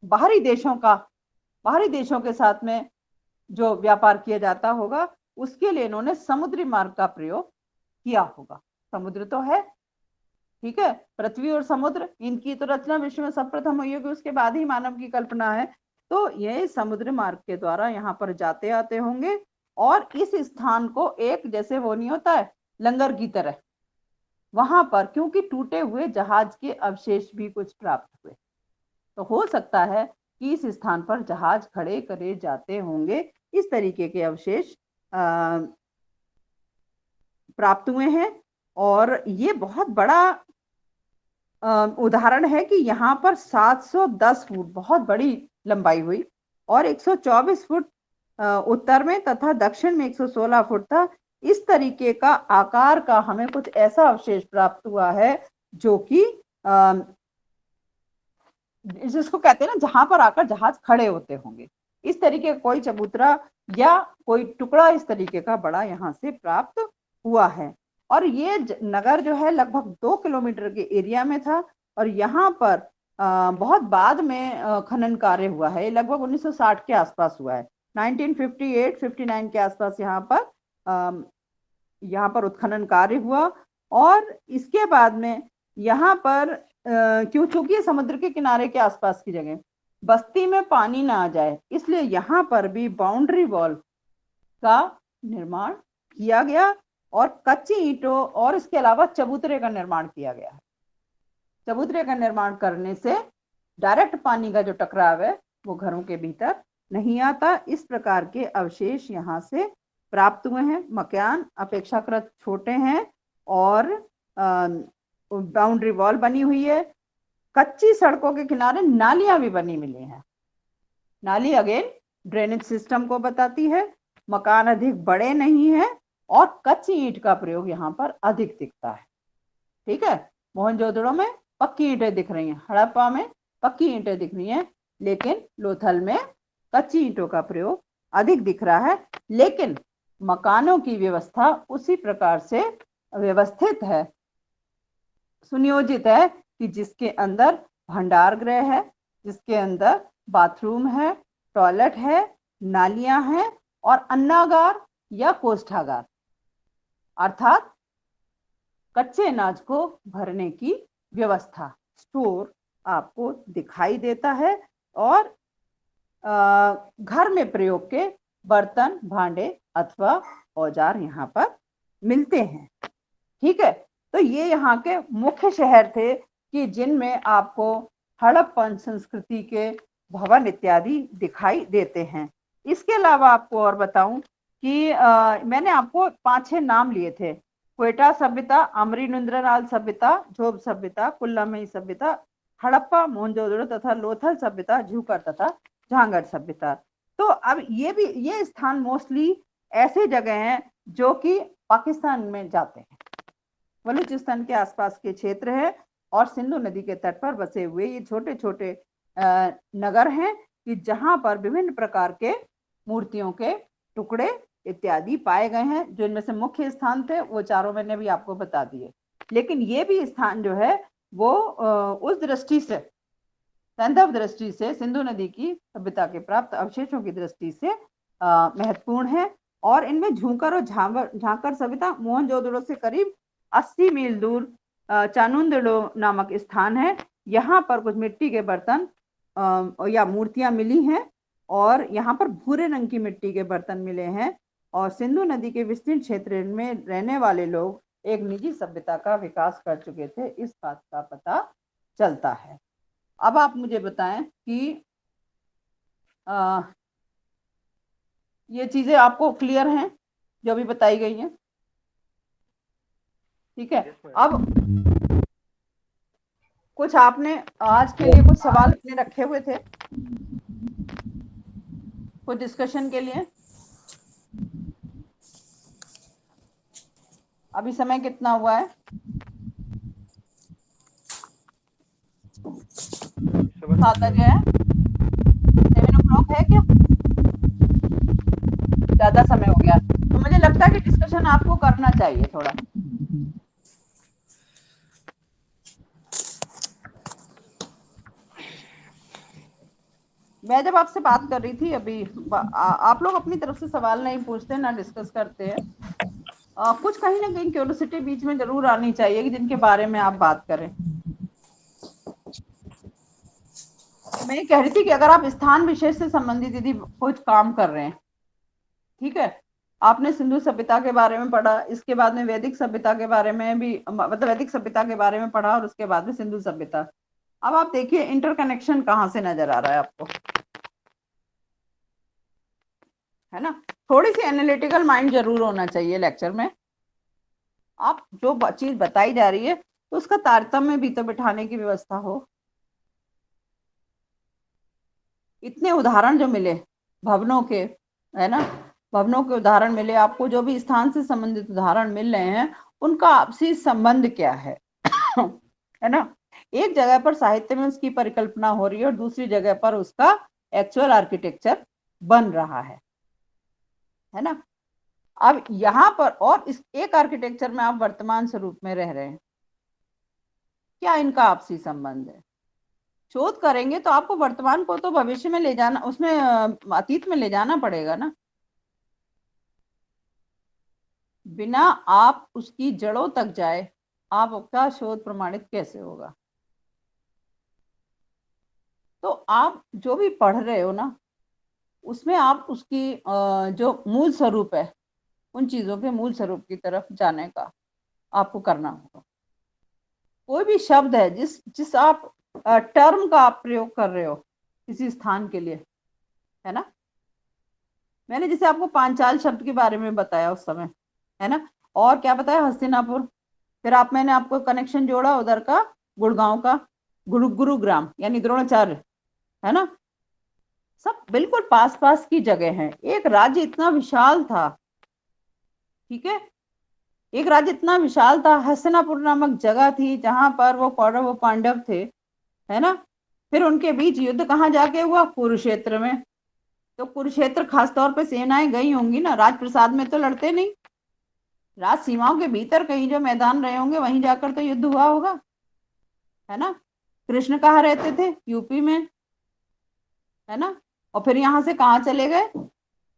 S1: बाहरी देशों के साथ में जो व्यापार किया जाता होगा उसके लिए इन्होंने समुद्री मार्ग का प्रयोग किया होगा। समुद्र तो है, ठीक है, पृथ्वी और समुद्र, इनकी तो रचना विश्व में सर्वप्रथम हुई होगी, उसके बाद ही मानव की कल्पना है। तो ये समुद्र मार्ग के द्वारा यहाँ पर जाते आते होंगे और इस स्थान को एक, जैसे वो नहीं होता है लंगर की तरह, वहां पर क्योंकि टूटे हुए जहाज के अवशेष भी कुछ प्राप्त हुए, तो हो सकता है कि इस स्थान पर जहाज खड़े करे जाते होंगे। इस तरीके के अवशेष प्राप्त हुए हैं और ये बहुत बड़ा उदाहरण है कि यहाँ पर 710 फुट बहुत बड़ी लंबाई हुई और 124 फुट उत्तर में तथा दक्षिण में 116 फुट था। इस तरीके का आकार का हमें कुछ ऐसा अवशेष प्राप्त हुआ है जो कि जिसको कहते हैं ना जहां पर आकर जहाज खड़े होते होंगे। इस तरीके का कोई चबूतरा या कोई टुकड़ा इस तरीके का बड़ा यहाँ से प्राप्त हुआ है। और ये नगर जो है लगभग 2 किलोमीटर के एरिया में था और यहाँ पर बहुत बाद में खनन कार्य हुआ है। लगभग 1960 के आसपास हुआ है। 1958-59 के आसपास यहाँ पर उत्खनन कार्य हुआ और इसके बाद में यहाँ पर क्योंकि समुद्र के किनारे के आसपास की जगह बस्ती में पानी ना आ जाए इसलिए यहाँ पर भी बाउंड्री वॉल का निर्माण किया गया और कच्ची ईंटों और इसके अलावा चबूतरे का निर्माण किया गया है। चबूतरे का निर्माण करने से डायरेक्ट पानी का जो टकराव है वो घरों के भीतर नहीं आता। इस प्रकार के अवशेष यहाँ से प्राप्त हुए हैं। मकान अपेक्षाकृत छोटे हैं और बाउंड्री वॉल बनी हुई है। कच्ची सड़कों के किनारे नालियां भी बनी मिली हैं। नाली अगेन ड्रेनेज सिस्टम को बताती है। मकान अधिक बड़े नहीं है और कच्ची ईंट का प्रयोग यहाँ पर अधिक दिखता है। ठीक है, मोहनजोदड़ो में पक्की ईंटें दिख रही हैं, हड़प्पा में पक्की ईंटें दिख रही हैं, लेकिन लोथल में कच्ची ईंटों का प्रयोग अधिक दिख रहा है। लेकिन मकानों की व्यवस्था उसी प्रकार से व्यवस्थित है, सुनियोजित है कि जिसके अंदर भंडार गृह है, जिसके अंदर बाथरूम है, टॉयलेट है, नालियां हैं और अन्नागार या कोष्ठागार अर्थात कच्चे अनाज को भरने की व्यवस्था, स्टोर आपको दिखाई देता है। और घर में प्रयोग के बर्तन, भांडे अथवा औजार यहाँ पर मिलते हैं। ठीक है, तो ये यहाँ के मुख्य शहर थे कि जिनमें आपको हड़प्पन संस्कृति के भवन इत्यादि दिखाई देते हैं। इसके अलावा आपको और बताऊं कि मैंने आपको 5-6 नाम लिए थे। क्वेटा सभ्यता, अमरीनुद्रनाल सभ्यता, झोब सभ्यता, कुल्लामई सभ्यता, हड़प्पा, मोहनजोदड़ो तथा लोथल सभ्यता, झूकर तथा झांगड़ सभ्यता। तो अब ये स्थान मोस्टली ऐसे जगह हैं जो कि पाकिस्तान में जाते हैं। बलूचिस्तान के आसपास के क्षेत्र है और सिंधु नदी के तट पर बसे हुए ये छोटे छोटे नगर हैं कि जहां पर विभिन्न प्रकार के मूर्तियों के टुकड़े इत्यादि पाए गए हैं। जो इनमें से मुख्य स्थान थे वो चारों मैंने भी आपको बता दिए। लेकिन ये भी स्थान जो है वो उस दृष्टि से, सैंधव दृष्टि से, सिंधु नदी की सभ्यता के प्राप्त अवशेषों की दृष्टि से महत्वपूर्ण है। और इनमें झूंकर और झांकर सभ्यता मोहनजोदड़ो से करीब 80 मील दूर चानुंदड़ो नामक स्थान है। यहाँ पर कुछ मिट्टी के बर्तन या मूर्तियां मिली हैं और यहाँ पर भूरे रंग की मिट्टी के बर्तन मिले हैं। और सिंधु नदी के विस्तीर्ण क्षेत्र में रहने वाले लोग एक निजी सभ्यता का विकास कर चुके थे, इस बात का पता चलता है। अब आप मुझे बताएं कि ये चीजें आपको क्लियर हैं जो भी बताई गई हैं? ठीक है, अब कुछ आपने आज के लिए कुछ सवाल अपने रखे हुए थे कुछ डिस्कशन के लिए? अभी समय कितना हुआ है? 7 बजे है, 7 o'clock है क्या? ज्यादा समय हो गया तो मुझे लगता है कि डिस्कशन आपको करना चाहिए थोड़ा। मैं जब आपसे बात कर रही थी अभी, आप लोग अपनी तरफ से सवाल नहीं पूछते ना डिस्कस करते हैं। कुछ कहीं ना कहीं क्यूरियोसिटी बीच में जरूर आनी चाहिए कि जिनके बारे में आप बात करें। मैं ये कह रही थी कि अगर आप स्थान विशेष से संबंधित यदि कुछ काम कर रहे हैं, ठीक है, आपने सिंधु सभ्यता के बारे में पढ़ा, इसके बाद में वैदिक सभ्यता के बारे में भी, मतलब वैदिक सभ्यता के बारे में पढ़ा और उसके बाद में सिंधु सभ्यता, अब आप देखिए इंटरकनेक्शन कहाँ से नजर आ रहा है आपको, है ना। थोड़ी सी एनालिटिकल माइंड जरूर होना चाहिए लेक्चर में। आप जो चीज बताई जा रही है तो उसका तारतम्य भी तो बिठाने की व्यवस्था हो। इतने उदाहरण जो मिले भवनों के, है ना, भवनों के उदाहरण मिले आपको, जो भी स्थान से संबंधित उदाहरण मिल रहे हैं उनका आपसी संबंध क्या है है ना। एक जगह पर साहित्य में उसकी परिकल्पना हो रही है और दूसरी जगह पर उसका एक्चुअल आर्किटेक्चर बन रहा है ना। अब यहाँ पर और इस एक आर्किटेक्चर में आप वर्तमान स्वरूप में रह रहे हैं, क्या इनका आपसी संबंध है। शोध करेंगे तो आपको वर्तमान को तो भविष्य में ले जाना, उसमें अतीत में ले जाना पड़ेगा ना। बिना आप उसकी जड़ों तक जाए आपका शोध प्रमाणित कैसे होगा। तो आप जो भी पढ़ रहे हो ना उसमें आप उसकी जो मूल स्वरूप है उन चीजों के मूल स्वरूप की तरफ जाने का आपको करना होगा। कोई भी शब्द है जिस आप टर्म का आप प्रयोग कर रहे हो किसी स्थान के लिए, है ना। मैंने जैसे आपको पांचाल शब्द के बारे में बताया उस समय, है ना, और क्या बताया हस्तिनापुर, फिर मैंने आपको कनेक्शन जोड़ा उधर का गुड़गांव का गुरुग्राम यानी द्रोणाचार्य, है ना। सब बिल्कुल पास पास की जगह है। एक राज्य इतना विशाल था, ठीक है, एक राज्य इतना विशाल था, हस्तिनापुर नामक जगह थी जहां पर वो कौरव व पांडव थे, है ना। फिर उनके बीच युद्ध कहाँ जाके हुआ, कुरुक्षेत्र में। तो कुरुक्षेत्र खासतौर पे सेनाएं गई होंगी ना, राजप्रसाद में तो लड़ते नहीं, राज सीमाओं के भीतर कहीं जो मैदान रहे होंगे वहीं जाकर तो युद्ध हुआ होगा, है ना। कृष्ण कहाँ रहते थे, यूपी में, है ना। और फिर यहाँ से कहाँ चले गए,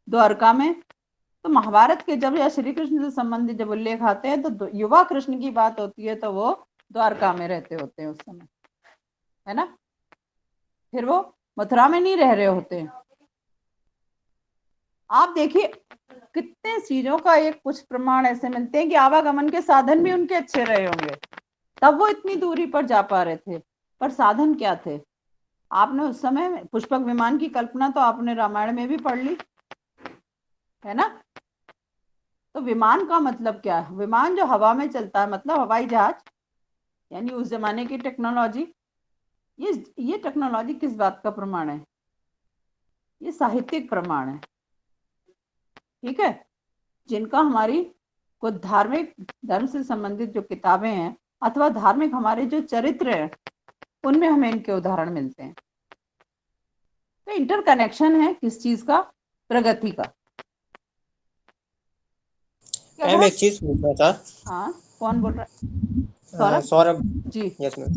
S1: द्वारका में। तो महाभारत के जब या श्री कृष्ण से संबंधित जब उल्लेख आते हैं तो युवा कृष्ण की बात होती है तो वो द्वारका में रहते होते हैं उस समय, है ना। फिर वो मथुरा में नहीं रह रहे होते हैं। आप देखिए कितने चीजों का एक कुछ प्रमाण ऐसे मिलते हैं कि आवागमन के साधन भी उनके अच्छे रहे होंगे, तब वो इतनी दूरी पर जा पा रहे थे। पर साधन क्या थे, आपने उस समय पुष्पक विमान की कल्पना तो आपने रामायण में भी पढ़ ली, है ना। तो विमान का मतलब क्या है, विमान जो हवा में चलता है मतलब हवाई जहाज, यानी उस जमाने की टेक्नोलॉजी। ये टेक्नोलॉजी किस बात का प्रमाण है, ये साहित्यिक प्रमाण है, ठीक है। जिनका हमारी कुछ धार्मिक धर्म से संबंधित जो किताबें हैं अथवा धार्मिक हमारे जो चरित्र हैं उनमें हमें इनके उदाहरण मिलते हैं। तो इंटरकनेक्शन है किस चीज का, प्रगति का।
S4: मैम एक चीज पूछ रहा था।
S1: हाँ कौन बोल रहा है,
S4: Saurabh
S1: ji.
S4: Yes ma'am.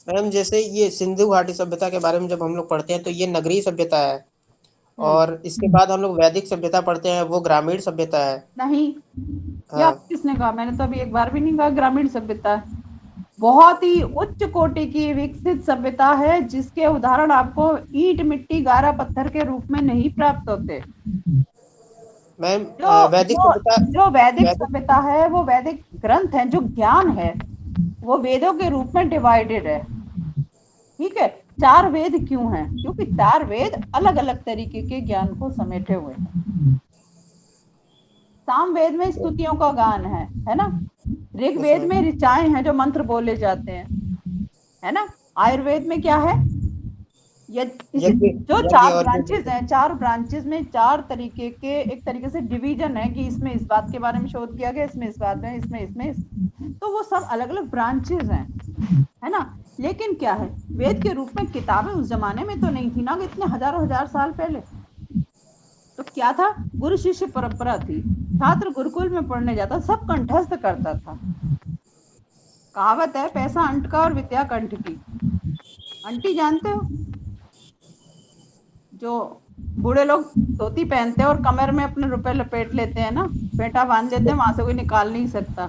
S4: Ma'am जैसे ये सिंधु घाटी सभ्यता के बारे में जब हम लोग पढ़ते हैं तो ये नगरीय सभ्यता है, और इसके बाद हम लोग वैदिक सभ्यता पढ़ते हैं, वो ग्रामीण सभ्यता है।
S1: नहीं, ये
S4: हाँ,
S1: आप किसने कहा, मैंने तो अभी एक बार भी नहीं कहा ग्रामीण सभ्यता है। बहुत ही उच्च कोटि की विकसित सभ्यता है जिसके उदाहरण आपको ईंट मिट्टी गारा पत्थर के रूप में नहीं प्राप्त होते।
S4: मैम
S1: जो
S4: वैदिक
S1: जो
S4: सभ्यता
S1: जो वैदिक
S4: वैदिक
S1: सभ्यता है वो वैदिक ग्रंथ है, जो ज्ञान है वो वेदों के रूप में डिवाइडेड है, ठीक है। 4 वेद क्यों हैं, क्योंकि 4 वेद अलग अलग तरीके के ज्ञान को समेटे हुए हैं। सामवेद में स्तुतियों का गान है ना।
S4: Yes
S1: Rigveda
S4: ma'am.
S1: में ऋचाएं हैं जो मंत्र बोले जाते हैं, है ना। आयुर्वेद में क्या है, ये इसी
S4: यज्ञ
S1: जो
S4: यज्ञ
S1: 4
S4: और
S1: ब्रांचेस हैं, 4 ब्रांचेस में 4 तरीके के एक तरीके से डिवीजन है कि इसमें इस बात के बारे में शोध किया गया, इसमें इस बात में, इसमें तो वो सब अलग अलग ब्रांचेस हैं, है ना। लेकिन क्या है, वेद के रूप में किताबें उस जमाने में तो नहीं थी ना, इतने हजारों हजार साल पहले। तो क्या था, गुरु शिष्य परंपरा थी, छात्र गुरुकुल में पढ़ने जाता, सब कंठस्थ करता था। कहावत है पैसा अंट का और विद्या कंठ की। अंटी जानते हो, जो बूढ़े लोग धोती पहनते हैं और कमर में अपने रुपए लपेट लेते हैं ना, पेटा बांध देते हैं, वहां से कोई निकाल नहीं सकता।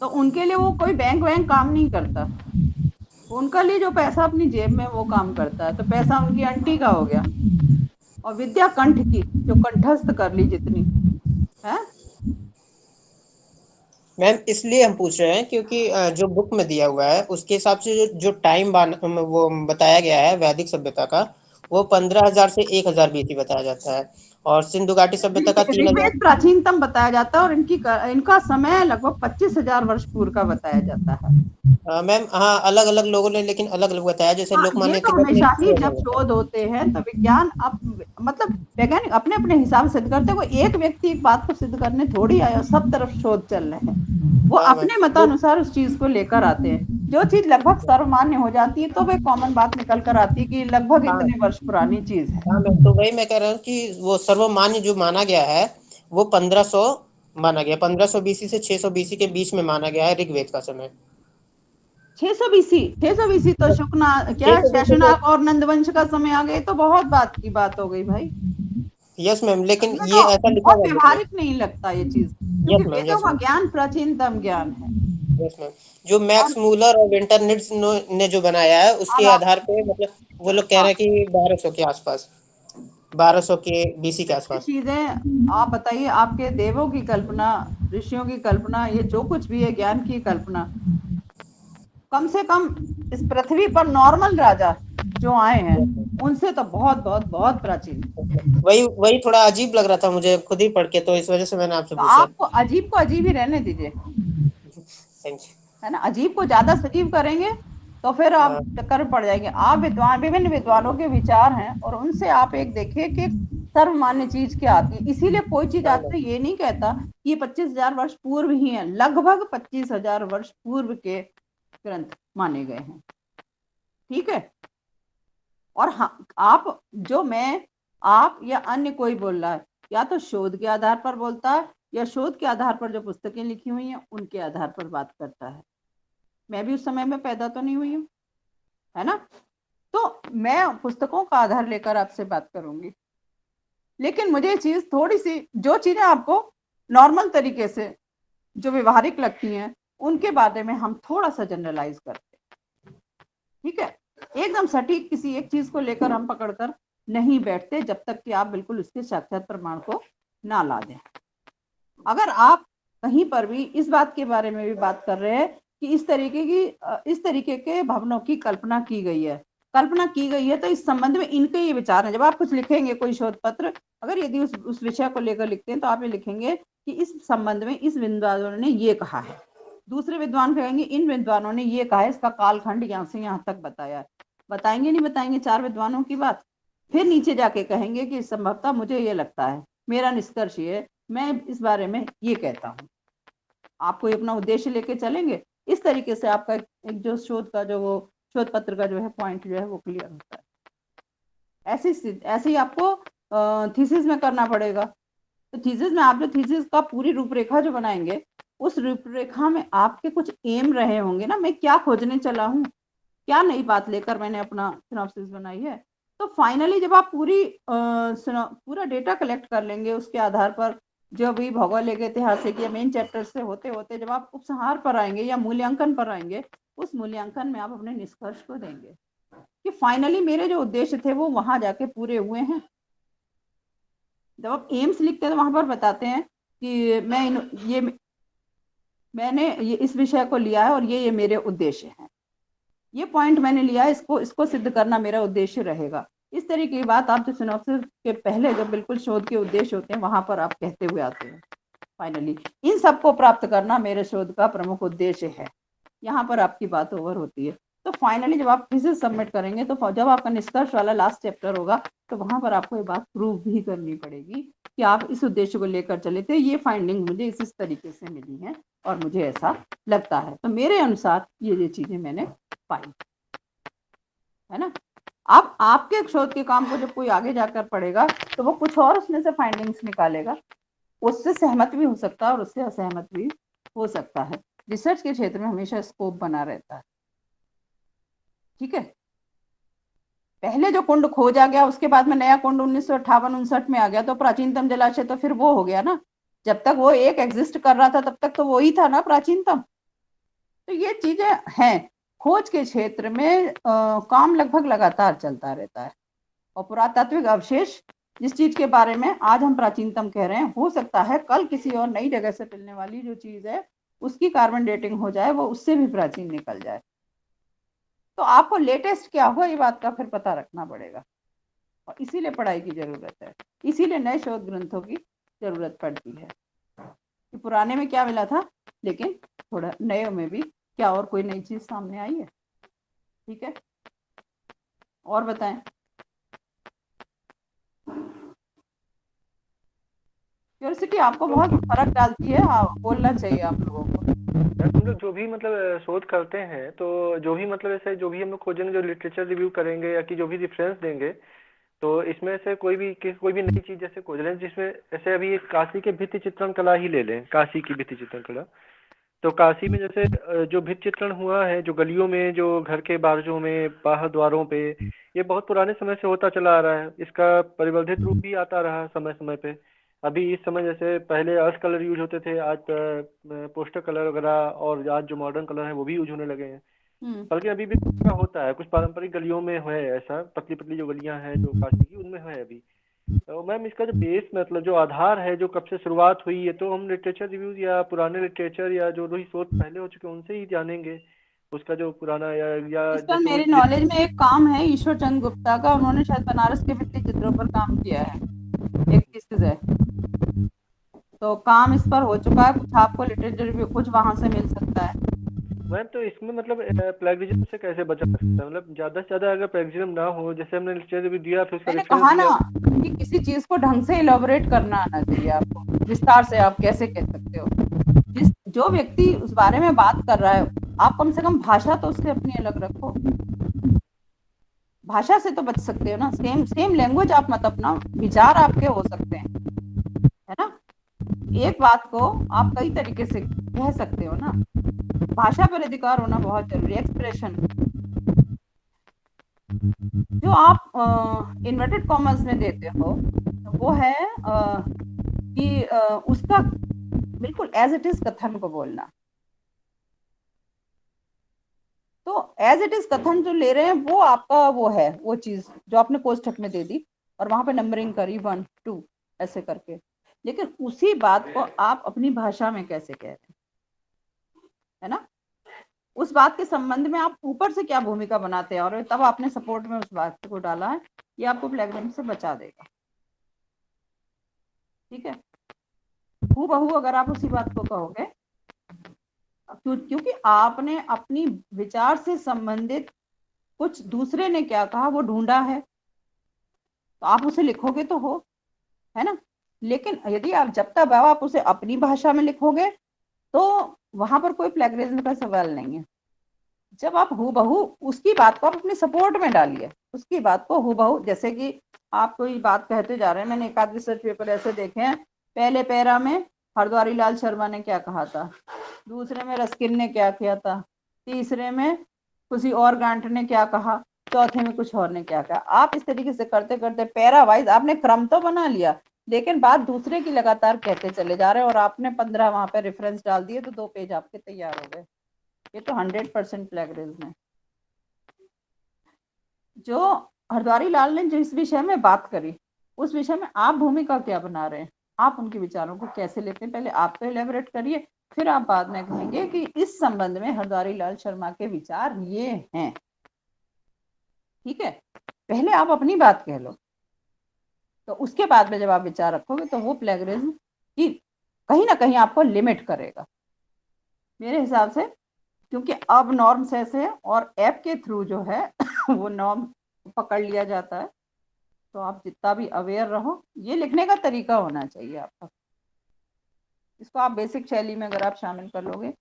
S1: तो उनके लिए वो कोई बैंक वैंक काम नहीं करता, उनका लिए जो पैसा अपनी जेब में वो काम करता है। तो पैसा उनकी अंटी का हो गया, और विद्या कंठ की, जो कंठस्थ कर ली जितनी है।
S4: मैम इसलिए हम पूछ रहे हैं क्योंकि जो बुक में दिया हुआ है उसके हिसाब से जो टाइम वो बताया गया है वैदिक सभ्यता का, वो 15,000 से 1,000 बीसी बताया जाता है, और सिंधु घाटी सभ्यता का 3,000।
S1: ऋग्वेद प्राचीनतम बताया जाता है और इनका समय लगभग 25,000 वर्ष पूर्व का बताया जाता है।
S4: मैम हाँ, अलग अलग लोगों ने लेकिन अलग अलग बताया, जैसे
S1: हाँ, ये
S4: लोकमान्य
S1: तो
S4: तिलक ने
S1: हमेशा ही
S4: 6,000
S1: जब
S4: बताया।
S1: शोध होते हैं तो विज्ञान मतलब वैज्ञानिक अपने अपने हिसाब से सिद्ध करते हैं। वो एक व्यक्ति एक बात को सिद्ध करने थोड़ी आया, सब तरफ शोध चल रहे हैं, वो
S4: हाँ मैम
S1: अपने मतानुसार उस चीज को लेकर आते हैं। जो चीज लगभग सर्वमान्य हो जाती है तो वह कॉमन बात निकल कर आती है कि लगभग
S4: हाँ
S1: इतने वर्ष पुरानी चीज है।
S4: हाँ मैम, तो वही मैं कह रहा हूँ कि वो सर्वमान्य जो माना गया है वो 1500 माना गया, 1500 बीसी से 600 बीसी के बीच में माना गया है ऋग्वेद का समय।
S1: 600 बीसी, 600 बीसी तो शुकना क्या
S4: 600 बीसी तो
S1: शैशुनाग और नंदवंश का समय आ गए तो बहुत बात की बात हो गई भाई।
S4: यस मैम, लेकिन
S1: हमें
S4: ये
S1: तो
S4: ऐसा लिखा
S1: बहुत
S4: हुआ है बुक में।
S1: व्यवहारिक नहीं लगता ये चीज, क्योंकि
S4: यस मैम,
S1: वेदों
S4: यस
S1: का
S4: मैम,
S1: ज्ञान प्राचीनतम ज्ञान है।
S4: Yes ma'am. जो
S1: और
S4: मैक्स मूलर और विंटरनिट्स ने जो बनाया है उसके
S1: अब आप
S4: आधार पे, मतलब वो लोग कह रहे हैं कि 1200 के आसपास, 1200 के बीसी के
S1: ये
S4: आसपास।
S1: चीजें आप बताइए, आपके देवों की कल्पना, ऋषियों की कल्पना, ये जो कुछ भी है ज्ञान की कल्पना, कम से कम इस पृथ्वी पर नॉर्मल राजा जो आए हैं उनसे तो बहुत बहुत बहुत प्राचीन।
S4: वही वही थोड़ा अजीब लग रहा था मुझे खुद ही पढ़ के, तो इस वजह से मैंने आपसे
S1: तो
S4: पूछा।
S1: आपको अजीब को अजीब ही रहने दीजिए,
S4: थैंक
S1: है ना। अजीब को ज्यादा सजीव करेंगे तो फिर आप
S4: यू।
S1: चक्कर में पड़ जाएंगे। आप विद्वान, विभिन्न विद्वानों के विचार हैं और उनसे आप एक देखिए कि सर्वमान्य चीज क्या आती है। इसीलिए कोई चीज
S4: हाँ
S1: आज
S4: मैम,
S1: से ये नहीं कहता कि ये 25,000 वर्ष पूर्व ही है, लगभग 25,000 वर्ष पूर्व के ग्रंथ माने गए हैं। ठीक है। और हाँ, आप जो मैं, आप या अन्य कोई बोल रहा है, या तो शोध के आधार पर बोलता है या शोध के आधार पर जो पुस्तकें लिखी हुई हैं उनके आधार पर बात करता है। मैं भी उस समय में पैदा तो नहीं हुई हूँ, है ना। तो मैं पुस्तकों का आधार लेकर आपसे बात करूंगी, लेकिन मुझे चीज थोड़ी सी, जो चीजें आपको नॉर्मल तरीके से जो व्यवहारिक लगती हैं उनके बारे में हम थोड़ा सा जनरलाइज करते हैं। ठीक है। एकदम सटीक किसी एक चीज को लेकर हम पकड़कर नहीं बैठते जब तक कि आप बिल्कुल उसके साक्षात प्रमाण को ना ला दें। अगर आप कहीं पर भी इस बात के बारे में भी बात कर रहे हैं कि इस तरीके के भवनों की कल्पना की गई है, तो इस संबंध में इनके ये विचार हैं। जब आप कुछ लिखेंगे कोई शोध पत्र, अगर यदि उस विषय को लेकर लिखते हैं तो आप ये लिखेंगे कि इस संबंध में इस विद्वानों ने ये कहा है, दूसरे विद्वान कहेंगे इन विद्वानों ने ये कहा है, इसका कालखंड यहाँ से यहाँ तक बताया है। बताएंगे नहीं बताएंगे 4 विद्वानों की बात, फिर नीचे जाके कहेंगे कि संभवतः मुझे ये लगता है, मेरा निष्कर्ष ये, मैं इस बारे में ये कहता हूँ। आप कोई अपना उद्देश्य लेके चलेंगे, इस तरीके से आपका एक जो शोध का जो वो शोध पत्र का जो है पॉइंट जो है वो क्लियर होता है। ऐसे ही आपको थीसिस में करना पड़ेगा। तो थीसिस में आप जो थीसिस का पूरी रूपरेखा जो बनाएंगे, उस रूपरेखा में आपके कुछ एम रहे होंगे ना, मैं क्या खोजने चला हूँ, क्या नई बात लेकर मैंने अपना सिनॉप्सिस बनाई है। तो फाइनली जब आप पूरा डेटा कलेक्ट कर लेंगे, उसके आधार पर जो भी भौगोलिक, ऐतिहासिक या मेन चैप्टर से होते होते जब आप उपसंहार पर आएंगे या मूल्यांकन पर आएंगे, उस मूल्यांकन में आप अपने निष्कर्ष को देंगे कि फाइनली मेरे जो उद्देश्य थे वो वहां जाके पूरे हुए हैं। जब आप एम्स लिखते हैं तो वहां पर बताते हैं कि मैंने ये इस विषय को लिया है और ये मेरे उद्देश्य हैं, ये पॉइंट मैंने लिया है, इसको सिद्ध करना मेरा उद्देश्य रहेगा। इस तरीके की बात आप जो सिनॉप्सिस के पहले जो बिल्कुल शोध के उद्देश्य होते हैं वहां पर आप कहते हुए आते हैं। फाइनली इन सबको प्राप्त करना मेरे शोध का प्रमुख उद्देश्य है, यहाँ पर आपकी बात ओवर होती है। तो फाइनली जब आप थीसिस सबमिट करेंगे तो जब आपका निष्कर्ष वाला लास्ट चैप्टर होगा तो वहां पर आपको ये बात प्रूव भी करनी पड़ेगी कि आप इस उद्देश्य को लेकर चले थे, ये फाइंडिंग मुझे इस तरीके से मिली है और मुझे ऐसा लगता है, तो मेरे अनुसार ये चीजें मैंने पाई, है ना। अब आपके शोध के काम को जब कोई आगे जाकर पढ़ेगा तो वो कुछ और उसमें से फाइंडिंग्स निकालेगा, उससे सहमत भी हो सकता है और उससे असहमत भी हो सकता है। रिसर्च के क्षेत्र में हमेशा स्कोप बना रहता है। ठीक है। पहले जो कुंड खोजा गया उसके बाद में नया कुंड 1958-59 में आ गया, तो प्राचीनतम जलाशय तो फिर वो हो गया ना। जब तक वो एक एग्जिस्ट कर रहा था तब तक तो वो ही था ना प्राचीनतम। तो ये चीजें हैं, खोज के क्षेत्र में काम लगभग लगातार चलता रहता है। और पुरातात्विक अवशेष जिस चीज के बारे में आज हम प्राचीनतम कह रहे हैं, हो सकता है कल किसी और नई जगह से मिलने वाली जो चीज है उसकी कार्बन डेटिंग हो जाए, वो उससे भी प्राचीन निकल जाए। तो आपको लेटेस्ट क्या होगा ये बात का फिर पता रखना पड़ेगा, और इसीलिए पढ़ाई की जरूरत है, इसीलिए नए शोध ग्रंथों की जरूरत पड़ती है कि पुराने में क्या मिला था, लेकिन थोड़ा नए में भी क्या और कोई नई चीज सामने आई है। ठीक है, और बताएं। क्यूरियोसिटी आपको बहुत फर्क डालती है, बोलना चाहिए आप लोगों को।
S2: हम लोग जो भी मतलब शोध करते हैं, तो जो भी मतलब ऐसे जो भी हम लोग खोजेंगे, जो लिटरेचर रिव्यू करेंगे या कि जो भी रेफरेंस देंगे, तो इसमें से कोई भी नई चीज जैसे खोज रहे हैं, जिसमें ऐसे अभी काशी के भित्ति चित्रण कला ही ले लें, काशी की भित्ति चित्रण कला। तो काशी में जैसे जो भित्ति चित्रण हुआ है, जो गलियों में, जो घर के बारजों में, बाहर द्वारों पे, ये बहुत पुराने समय से होता चला आ रहा है। इसका परिवर्धित रूप भी आता रहा समय समय पे। अभी इस समय जैसे पहले अर्थ कलर यूज होते थे, आज पोस्टर कलर वगैरह, और आज जो मॉडर्न कलर है वो भी यूज होने लगे हैं। बल्कि अभी भी कुछ का होता है, कुछ पारंपरिक गलियों में है ऐसा, पतली पतली जो गलियां हैं जो काशी की, उनमें है अभी। तो मैम इसका जो बेस मतलब जो आधार है, जो कब से शुरुआत हुई है, तो हम लिटरेचर रिव्यूज या पुराने लिटरेचर या जो भी शोध पहले हो चुके हैं उनसे ही जानेंगे उसका जो पुराना या
S1: इस पर
S2: जैसे
S1: मेरी नॉलेज में एक काम है ईश्वर चंद्र गुप्ता का, उन्होंने शायद बनारस के भित्ति चित्रों पर काम किया है, एक थीसिस है, तो काम इस पर हो चुका है। कुछ आपको लिटरेचर रिव्यू कुछ वहां से मिल सकता है।
S2: मैम। तो इसमें मतलब प्लेगरिज्म से कैसे बचा सकता है, मतलब ज्यादा से ज्यादा अगर प्लेगरिज्म ना हो, जैसे हमने लिटरेचर रिव्यू दिया फिर उसका
S1: मैंने
S2: रेफरेंस
S1: कहा ना
S2: दिया।
S1: कि किसी चीज को ढंग से इलाबोरेट करना आना चाहिए आपको, विस्तार से आप कैसे कह सकते हो। जो व्यक्ति उस बारे में बात कर रहा है, आप कम से कम भाषा तो उससे अपनी अलग रखो, भाषा से तो बच सकते हो ना, सेम सेम लैंग्वेज आप मत अपनाओ, विचार आपके हो सकते हैं, है ना। एक बात को आप कई तरीके से कह सकते हो ना, भाषा पर अधिकार होना बहुत जरूरी है। एक्सप्रेशन जो आप इन्वर्टेड कॉमर्स में देते हो, वो है कि उसका बिल्कुल एज इट इज कथन को बोलना। तो एज इट इज कथन जो ले रहे हैं वो आपका वो है, वो चीज जो आपने कोष्ठक में दे दी और वहां पे नंबरिंग करी 1 2 ऐसे करके, लेकिन उसी बात को आप अपनी भाषा में कैसे कह रहे हैं, है ना। उस बात के संबंध में आप ऊपर से क्या भूमिका बनाते हैं, और तब आपने सपोर्ट में उस बात को डाला है, ये आपको प्लेगरिज्म से बचा देगा। ठीक है, हूबहू अगर आप उसी बात को कहोगे, क्योंकि आपने अपनी विचार से संबंधित कुछ दूसरे ने क्या कहा वो ढूंढा है, तो आप उसे लिखोगे तो हो, है ना। लेकिन यदि आप जब तक आप उसे अपनी भाषा में लिखोगे तो वहां पर कोई प्लेगरिज्म का सवाल नहीं है। जब आप हूबहू उसकी बात को आप अपने सपोर्ट में डालिए, उसकी बात को हूबहू, जैसे कि आप कोई बात कहते जा रहे हैं, मैंने एक आध रिसर्च पेपर ऐसे देखे हैं, पहले पैरा में हरद्वारी लाल शर्मा ने क्या कहा था, दूसरे में रस्किन ने क्या किया था, तीसरे में किसी और गांठ ने क्या कहा, चौथे में कुछ और ने क्या कहा। आप इस तरीके से करते करते पैरा वाइज आपने क्रम तो बना लिया, लेकिन बात दूसरे की लगातार कहते चले जा रहे हैं, और आपने 15 वहां पे रेफरेंस डाल दिए, तो 2 पेज आपके तैयार हो गए। ये तो 100% प्लेगरिज्म है। जो हरद्वारी लाल ने जिस विषय में बात करी, उस विषय में आप भूमिका क्या बना रहे हैं, आप उनके विचारों को कैसे लेते हैं, पहले आप तो एलेबोरेट करिए, फिर आप बाद में कहेंगे कि इस संबंध में हरद्वारी लाल शर्मा के विचार ये हैं। ठीक है, पहले आप अपनी बात कह लो, तो उसके बाद में जब आप विचार रखोगे तो वो प्लेगरिज्म की कहीं ना कहीं आपको लिमिट करेगा मेरे हिसाब से। क्योंकि अब नॉर्म्स ऐसे हैं और ऐप के थ्रू जो है वो नॉर्म पकड़ लिया जाता है, तो आप जितना भी अवेयर रहो, ये लिखने का तरीका होना चाहिए आपका, इसको आप बेसिक शैली में अगर आप शामिल कर लोगे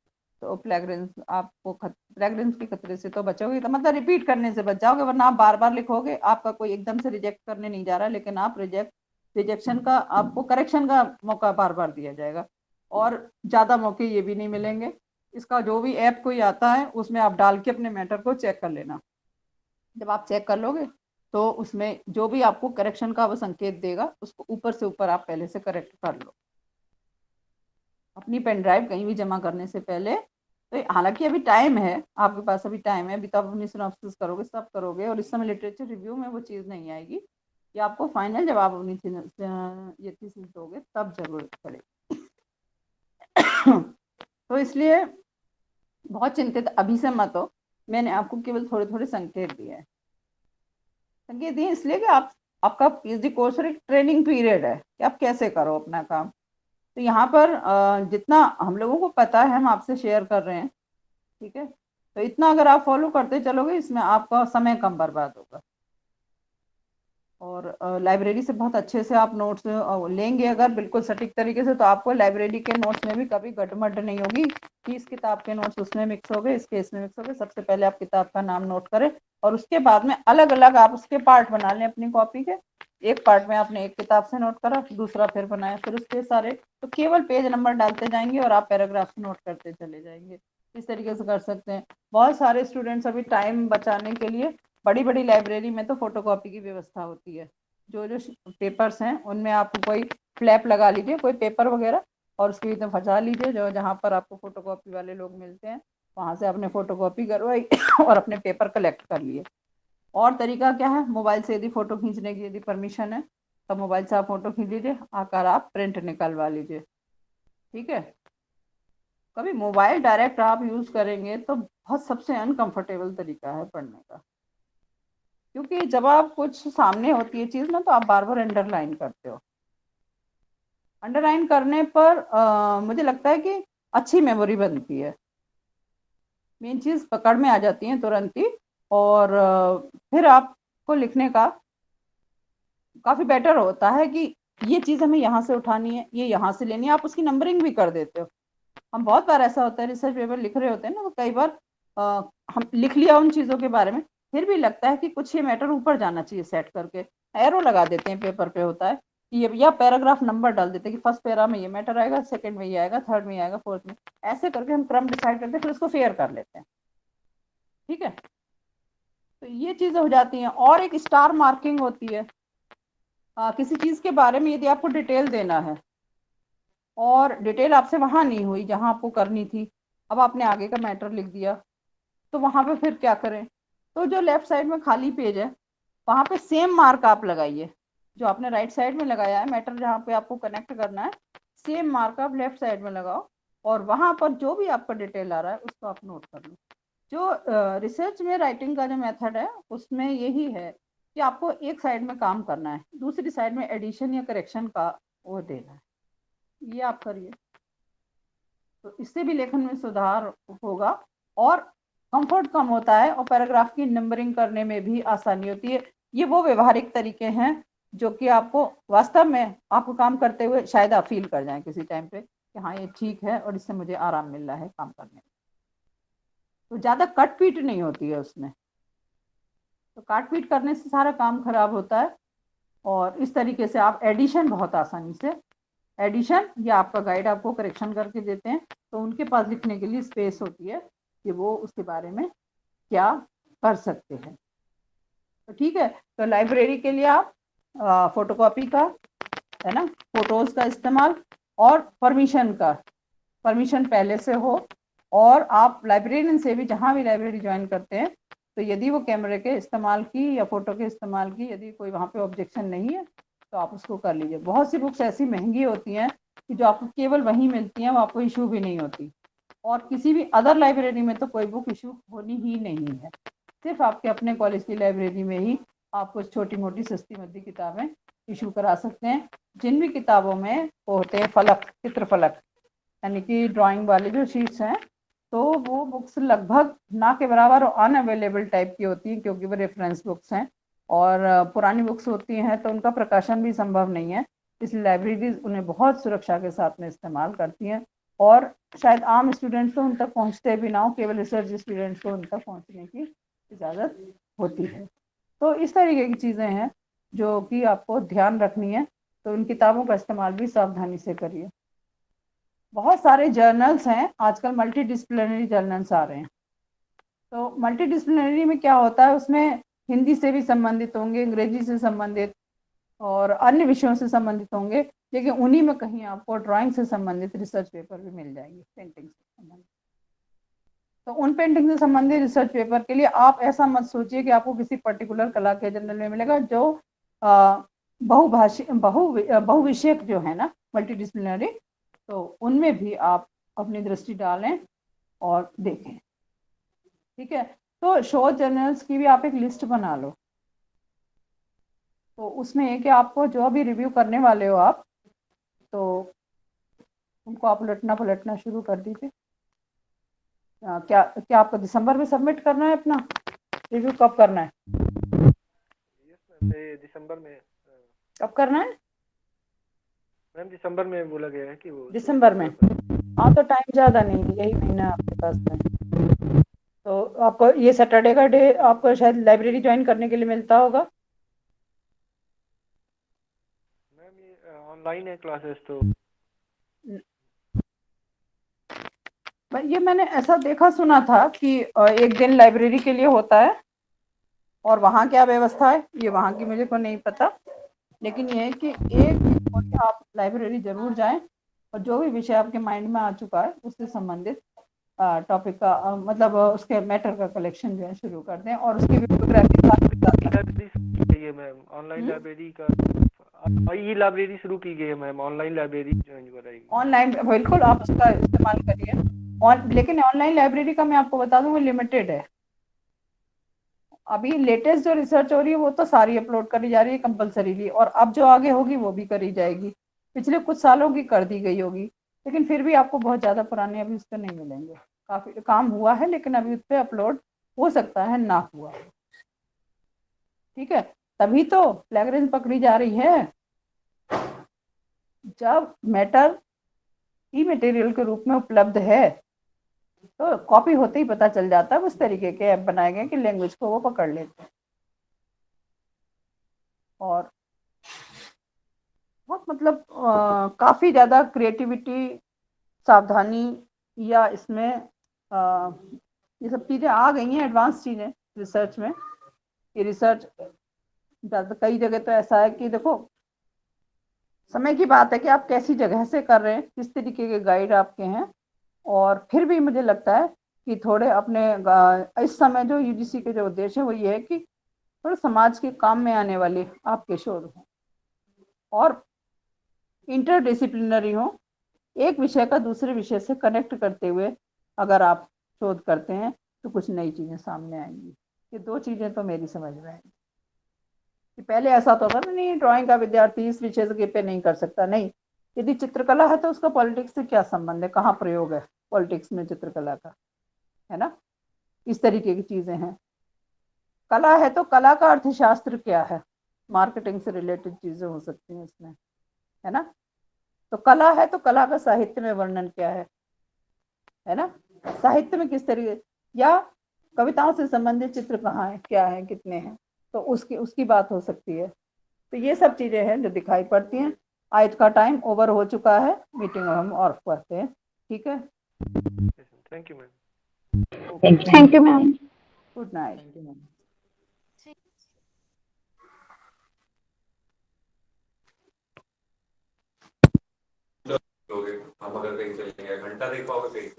S1: तो प्लेगरिज्म आपको प्लेगरिज्म के खतरे से तो बचोगे, तो मतलब रिपीट करने से बच जाओगे, वरना आप बार बार लिखोगे, आपका कोई एकदम से रिजेक्ट करने नहीं जा रहा, लेकिन आप रिजेक्शन का आपको करेक्शन का मौका बार बार दिया जाएगा, और ज्यादा मौके ये भी नहीं मिलेंगे। इसका जो भी ऐप कोई आता है उसमें आप डाल के अपने मैटर को चेक कर लेना, जब आप चेक कर लोगे तो उसमें जो भी आपको करेक्शन का वो संकेत देगा उसको ऊपर से ऊपर आप पहले से करेक्ट कर लो अपनी पेन ड्राइव कहीं भी जमा करने से पहले। तो हालांकि अभी टाइम है, आपके पास अभी टाइम है, अभी तो आप अपनी सिनॉप्सिस करोगे, सब करोगे, और इस समय लिटरेचर रिव्यू में वो चीज़ नहीं आएगी, कि आपको फाइनल जब आप अपनी ये थीसिस दोगे तब जरूरत पड़ेगी। तो इसलिए बहुत चिंतित अभी से मत हो। मैंने आपको केवल थोड़े थोड़े संकेत दिए हैं। संकेत दिए इसलिए कि आपका पीएचडी कोर्स और एक ट्रेनिंग पीरियड है कि आप कैसे करो अपना काम। तो यहाँ पर जितना हम लोगों को पता है हम आपसे शेयर कर रहे हैं, ठीक है। तो इतना अगर आप फॉलो करते चलोगे इसमें आपका समय कम बर्बाद होगा। और लाइब्रेरी से बहुत अच्छे से आप नोट्स लेंगे अगर बिल्कुल सटीक तरीके से, तो आपको लाइब्रेरी के नोट्स में भी कभी गटमट नहीं होगी कि इस किताब के नोट्स उसमें मिक्स हो गए, इसके इसमें मिक्स हो गए। सबसे पहले आप किताब का नाम नोट करें और उसके बाद में अलग अलग आप उसके पार्ट बना लें अपनी कॉपी के। एक पार्ट में आपने एक किताब से नोट करा, दूसरा फिर बनाया, फिर उसके सारे, तो केवल पेज नंबर डालते जाएंगे और आप पैराग्राफ नोट करते चले जाएंगे। इस तरीके से कर सकते हैं। बहुत सारे स्टूडेंट्स अभी टाइम बचाने के लिए बड़ी बड़ी लाइब्रेरी में तो फोटोकॉपी की व्यवस्था होती है। जो जो पेपर्स हैं उनमें आप कोई फ्लैप लगा लीजिए, कोई पेपर वगैरह, और उसके बीच में फंसा लीजिए। जो जहाँ पर आपको फोटोकॉपी वाले लोग मिलते हैं वहां से आपने फोटोकॉपी करवाई और अपने पेपर कलेक्ट कर लिए। और तरीका क्या है, मोबाइल से यदि फोटो खींचने की यदि परमिशन है तो मोबाइल से आप फोटो खींच लीजिए, आकर आप प्रिंट निकलवा लीजिए, ठीक है। कभी मोबाइल डायरेक्ट आप यूज करेंगे तो बहुत सबसे अनकंफर्टेबल तरीका है पढ़ने का, क्योंकि जब आप कुछ सामने होती है चीज ना तो आप बार बार अंडरलाइन करते हो। अंडरलाइन करने पर मुझे लगता है कि अच्छी मेमोरी बनती है, मेन चीज पकड़ में आ जाती है तुरंत ही। और फिर आपको लिखने का काफी बेटर होता है कि ये चीज हमें यहाँ से उठानी है, ये यहाँ से लेनी है, आप उसकी नंबरिंग भी कर देते हो। हम बहुत बार ऐसा होता है रिसर्च पेपर लिख रहे होते हैं ना, तो कई बार हम लिख लिया उन चीजों के बारे में, फिर भी लगता है कि कुछ ये मैटर ऊपर जाना चाहिए सेट करके, एरो लगा देते हैं पेपर पे होता है कि ये, या पैराग्राफ नंबर डाल देते हैं कि फर्स्ट पैरा में ये मैटर आएगा, सेकंड में ये आएगा, थर्ड में ये आएगा, फोर्थ में। ऐसे करके हम क्रम डिसाइड करते हैं, फिर उसको फेयर कर लेते हैं, ठीक है। तो ये चीजें हो जाती हैं। और एक स्टार मार्किंग होती है। किसी चीज के बारे में यदि आपको डिटेल देना है और डिटेल आपसे वहां नहीं हुई जहां आपको करनी थी, अब आपने आगे का मैटर लिख दिया, तो वहां पे फिर क्या करें। तो जो लेफ्ट साइड में खाली पेज है वहां पे सेम मार्क आप लगाइए जो आपने राइट साइड में लगाया है, मैटर जहाँ पे आपको कनेक्ट करना है, सेम मार्क आप लेफ्ट साइड में लगाओ और वहां पर जो भी आपका डिटेल आ रहा है उसको आप नोट कर लो। जो रिसर्च में राइटिंग का जो मेथड है उसमें यही है कि आपको एक साइड में काम करना है, दूसरी साइड में एडिशन या करेक्शन का वो देना है, ये आप करिए। तो इससे भी लेखन में सुधार होगा और कंफर्ट कम होता है और पैराग्राफ की नंबरिंग करने में भी आसानी होती है। ये वो व्यवहारिक तरीके हैं जो कि आपको वास्तव में आपको काम करते हुए शायद आप फील कर जाएं किसी टाइम पे कि हाँ ये ठीक है और इससे मुझे आराम मिल रहा है काम करने में। तो ज़्यादा कट पीट नहीं होती है उसमें, तो काट पीट करने से सारा काम खराब होता है। और इस तरीके से आप एडिशन बहुत आसानी से, एडिशन या आपका गाइड आपको करेक्शन करके देते हैं तो उनके पास लिखने के लिए स्पेस होती है कि वो उसके बारे में क्या कर सकते हैं। तो ठीक है, तो लाइब्रेरी के लिए आप फोटोकॉपी का है ना, फोटोज का इस्तेमाल और परमिशन का, परमिशन पहले से हो। और आप लाइब्रेरियन से भी जहाँ भी लाइब्रेरी ज्वाइन करते हैं तो यदि वो कैमरे के इस्तेमाल की या फोटो के इस्तेमाल की यदि कोई वहाँ पे ऑब्जेक्शन नहीं है तो आप उसको कर लीजिए। बहुत सी बुक्स ऐसी महंगी होती हैं कि जो आपको केवल वहीं मिलती हैं, वो आपको इशू भी नहीं होती, और किसी भी अदर लाइब्रेरी में तो कोई बुक इशू होनी ही नहीं है। सिर्फ आपके अपने कॉलेज की लाइब्रेरी में ही आप कुछ छोटी मोटी सस्ती मद्दी किताबें इशू करा सकते हैं। जिन भी किताबों में वो होते हैं फलक, चित्र फलक, यानी कि ड्राइंग वाले जो शीट्स हैं, तो वो बुक्स लगभग ना के बराबर और अनअवेलेबल टाइप की होती हैं क्योंकि वो रेफरेंस बुक्स हैं और पुरानी बुक्स होती हैं तो उनका प्रकाशन भी संभव नहीं है। इसलिए लाइब्रेरीज उन्हें बहुत सुरक्षा के साथ में इस्तेमाल करती हैं और शायद आम स्टूडेंट्स तो उन तक पहुँचते भी ना हो, केवल रिसर्च स्टूडेंट्स को उन तक पहुँचने की इजाज़त होती है। तो इस तरीके की चीज़ें हैं जो कि आपको ध्यान रखनी है, तो उन किताबों का इस्तेमाल भी सावधानी से करिए। बहुत सारे जर्नल्स हैं आजकल, मल्टी डिसिप्लिनरी जर्नल्स आ रहे हैं। तो मल्टी डिसिप्लिनरी में क्या होता है, उसमें हिंदी से भी संबंधित होंगे, अंग्रेजी से संबंधित और अन्य विषयों से संबंधित होंगे, लेकिन उन्हीं में कहीं आपको ड्राइंग से संबंधित रिसर्च पेपर भी मिल जाएंगे, पेंटिंग से संबंधित। तो उन पेंटिंग से संबंधित रिसर्च पेपर के लिए आप ऐसा मत सोचिए कि आपको किसी पर्टिकुलर कला के जर्नल में मिलेगा। जो बहुविषयक जो है ना मल्टी डिसिप्लिनरी, तो उनमें भी आप अपनी दृष्टि डालें और देखें। ठीक है, तो शोध जर्नल्स की भी आप एक लिस्ट बना लो। तो उसमें है कि आपको जो भी रिव्यू करने वाले हो आप, तो उनको आप पलटना शुरू कर दीजिए। क्या क्या आपको दिसंबर में सबमिट करना है अपना रिव्यू? कब करना है?
S2: यस मैम, दिसंबर में।
S1: कब करना है
S2: मैम दिसंबर में बोला गया है कि वो
S1: दिसंबर में? हाँ, तो टाइम ज़्यादा नहीं है, यही महीना आपके पास में। तो आपको ये सैटरडे का डे आपको शायद लाइब्रेरी ज्वाइन करने के लिए मिलता होगा।
S2: मैम ये ऑनलाइन है क्लासेस तो।
S1: ये मैंने ऐसा देखा सुना था कि एक दिन लाइब्रेरी के लिए होता है, और वहाँ क्या व्यवस्था है ये वहाँ की मुझे को नहीं पता, लेकिन ये है कि एक दिन आप लाइब्रेरी जरूर जाएं और जो भी विषय आपके माइंड में आ चुका है उससे संबंधित टॉपिक का मतलब उसके मैटर का कलेक्शन जो है शुरू कर दें, और उसकी बिब्लियोग्राफी
S2: लाइब्रेरी है मैम, ऑनलाइन लाइब्रेरी का ई लाइब्रेरी शुरू की गई है मैम, ऑनलाइन लाइब्रेरी ज्वाइन कराएगी।
S1: ऑनलाइन बिल्कुल आप उसका इस्तेमाल करिए। लेकिन ऑनलाइन लाइब्रेरी का मैं आपको बता दूं वो लिमिटेड है। अभी लेटेस्ट जो रिसर्च हो रही है वो तो सारी अपलोड करी जा रही है कंपलसरीली, और अब जो आगे होगी वो भी करी जाएगी। पिछले कुछ सालों की कर दी गई होगी, लेकिन फिर भी आपको बहुत ज़्यादा पुराने अभी उस पर नहीं मिलेंगे। काफ़ी काम हुआ है लेकिन अभी उस पर अपलोड हो सकता है ना हुआ। ठीक है, तभी तो प्लेगरिज्म पकड़ी जा रही है। जब मैटर ई मटेरियल के रूप में उपलब्ध है तो कॉपी होते ही पता चल जाता है। उस तरीके के ऐप बनाए गए कि लैंग्वेज को वो पकड़ लेते हैं, और बहुत मतलब काफ़ी ज़्यादा क्रिएटिविटी, सावधानी, या इसमें ये सब चीज़ें आ गई हैं, एडवांस चीज़ें रिसर्च में। ये रिसर्च ज़्यादा कई जगह तो ऐसा है कि देखो, समय की बात है कि आप कैसी जगह से कर रहे हैं, किस तरीके के गाइड आपके हैं। और फिर भी मुझे लगता है कि थोड़े अपने इस समय जो यूजीसी के जो उद्देश्य है वो ये है कि थोड़े समाज के काम में आने वाले आपके शोध हों और इंटरडिसिप्लिनरी हो, एक विषय का दूसरे विषय से कनेक्ट करते हुए अगर आप शोध करते हैं तो कुछ नई चीज़ें सामने आएंगी। ये दो चीज़ें तो मेरी समझ में आएंगी कि पहले ऐसा तो था ना, नहीं ड्राइंग का विद्यार्थी इस विषय पे नहीं कर सकता। नहीं, यदि चित्रकला है तो उसका पॉलिटिक्स से क्या संबंध है, कहाँ प्रयोग है पॉलिटिक्स में चित्रकला का, है ना। इस तरीके की चीज़ें हैं। कला है तो कला का अर्थशास्त्र क्या है, मार्केटिंग से रिलेटेड चीज़ें हो सकती हैं इसमें, है ना। तो कला है तो कला का साहित्य में वर्णन क्या है ना, साहित्य में किस तरीके, या कविताओं से संबंधित चित्र कहाँ है, क्या है, कितने हैं, तो उसकी उसकी बात हो सकती है। तो ये सब चीजें हैं जो दिखाई पड़ती हैं। आज का टाइम ओवर हो चुका है, मीटिंग हम और करते हैं। ठीक है,
S2: thank you ma'am.
S5: Thank you ma'am.
S1: Good night.
S3: Thank you ma'am.
S6: हम अगर कहीं चले गए घंटा देख पाओगे कहीं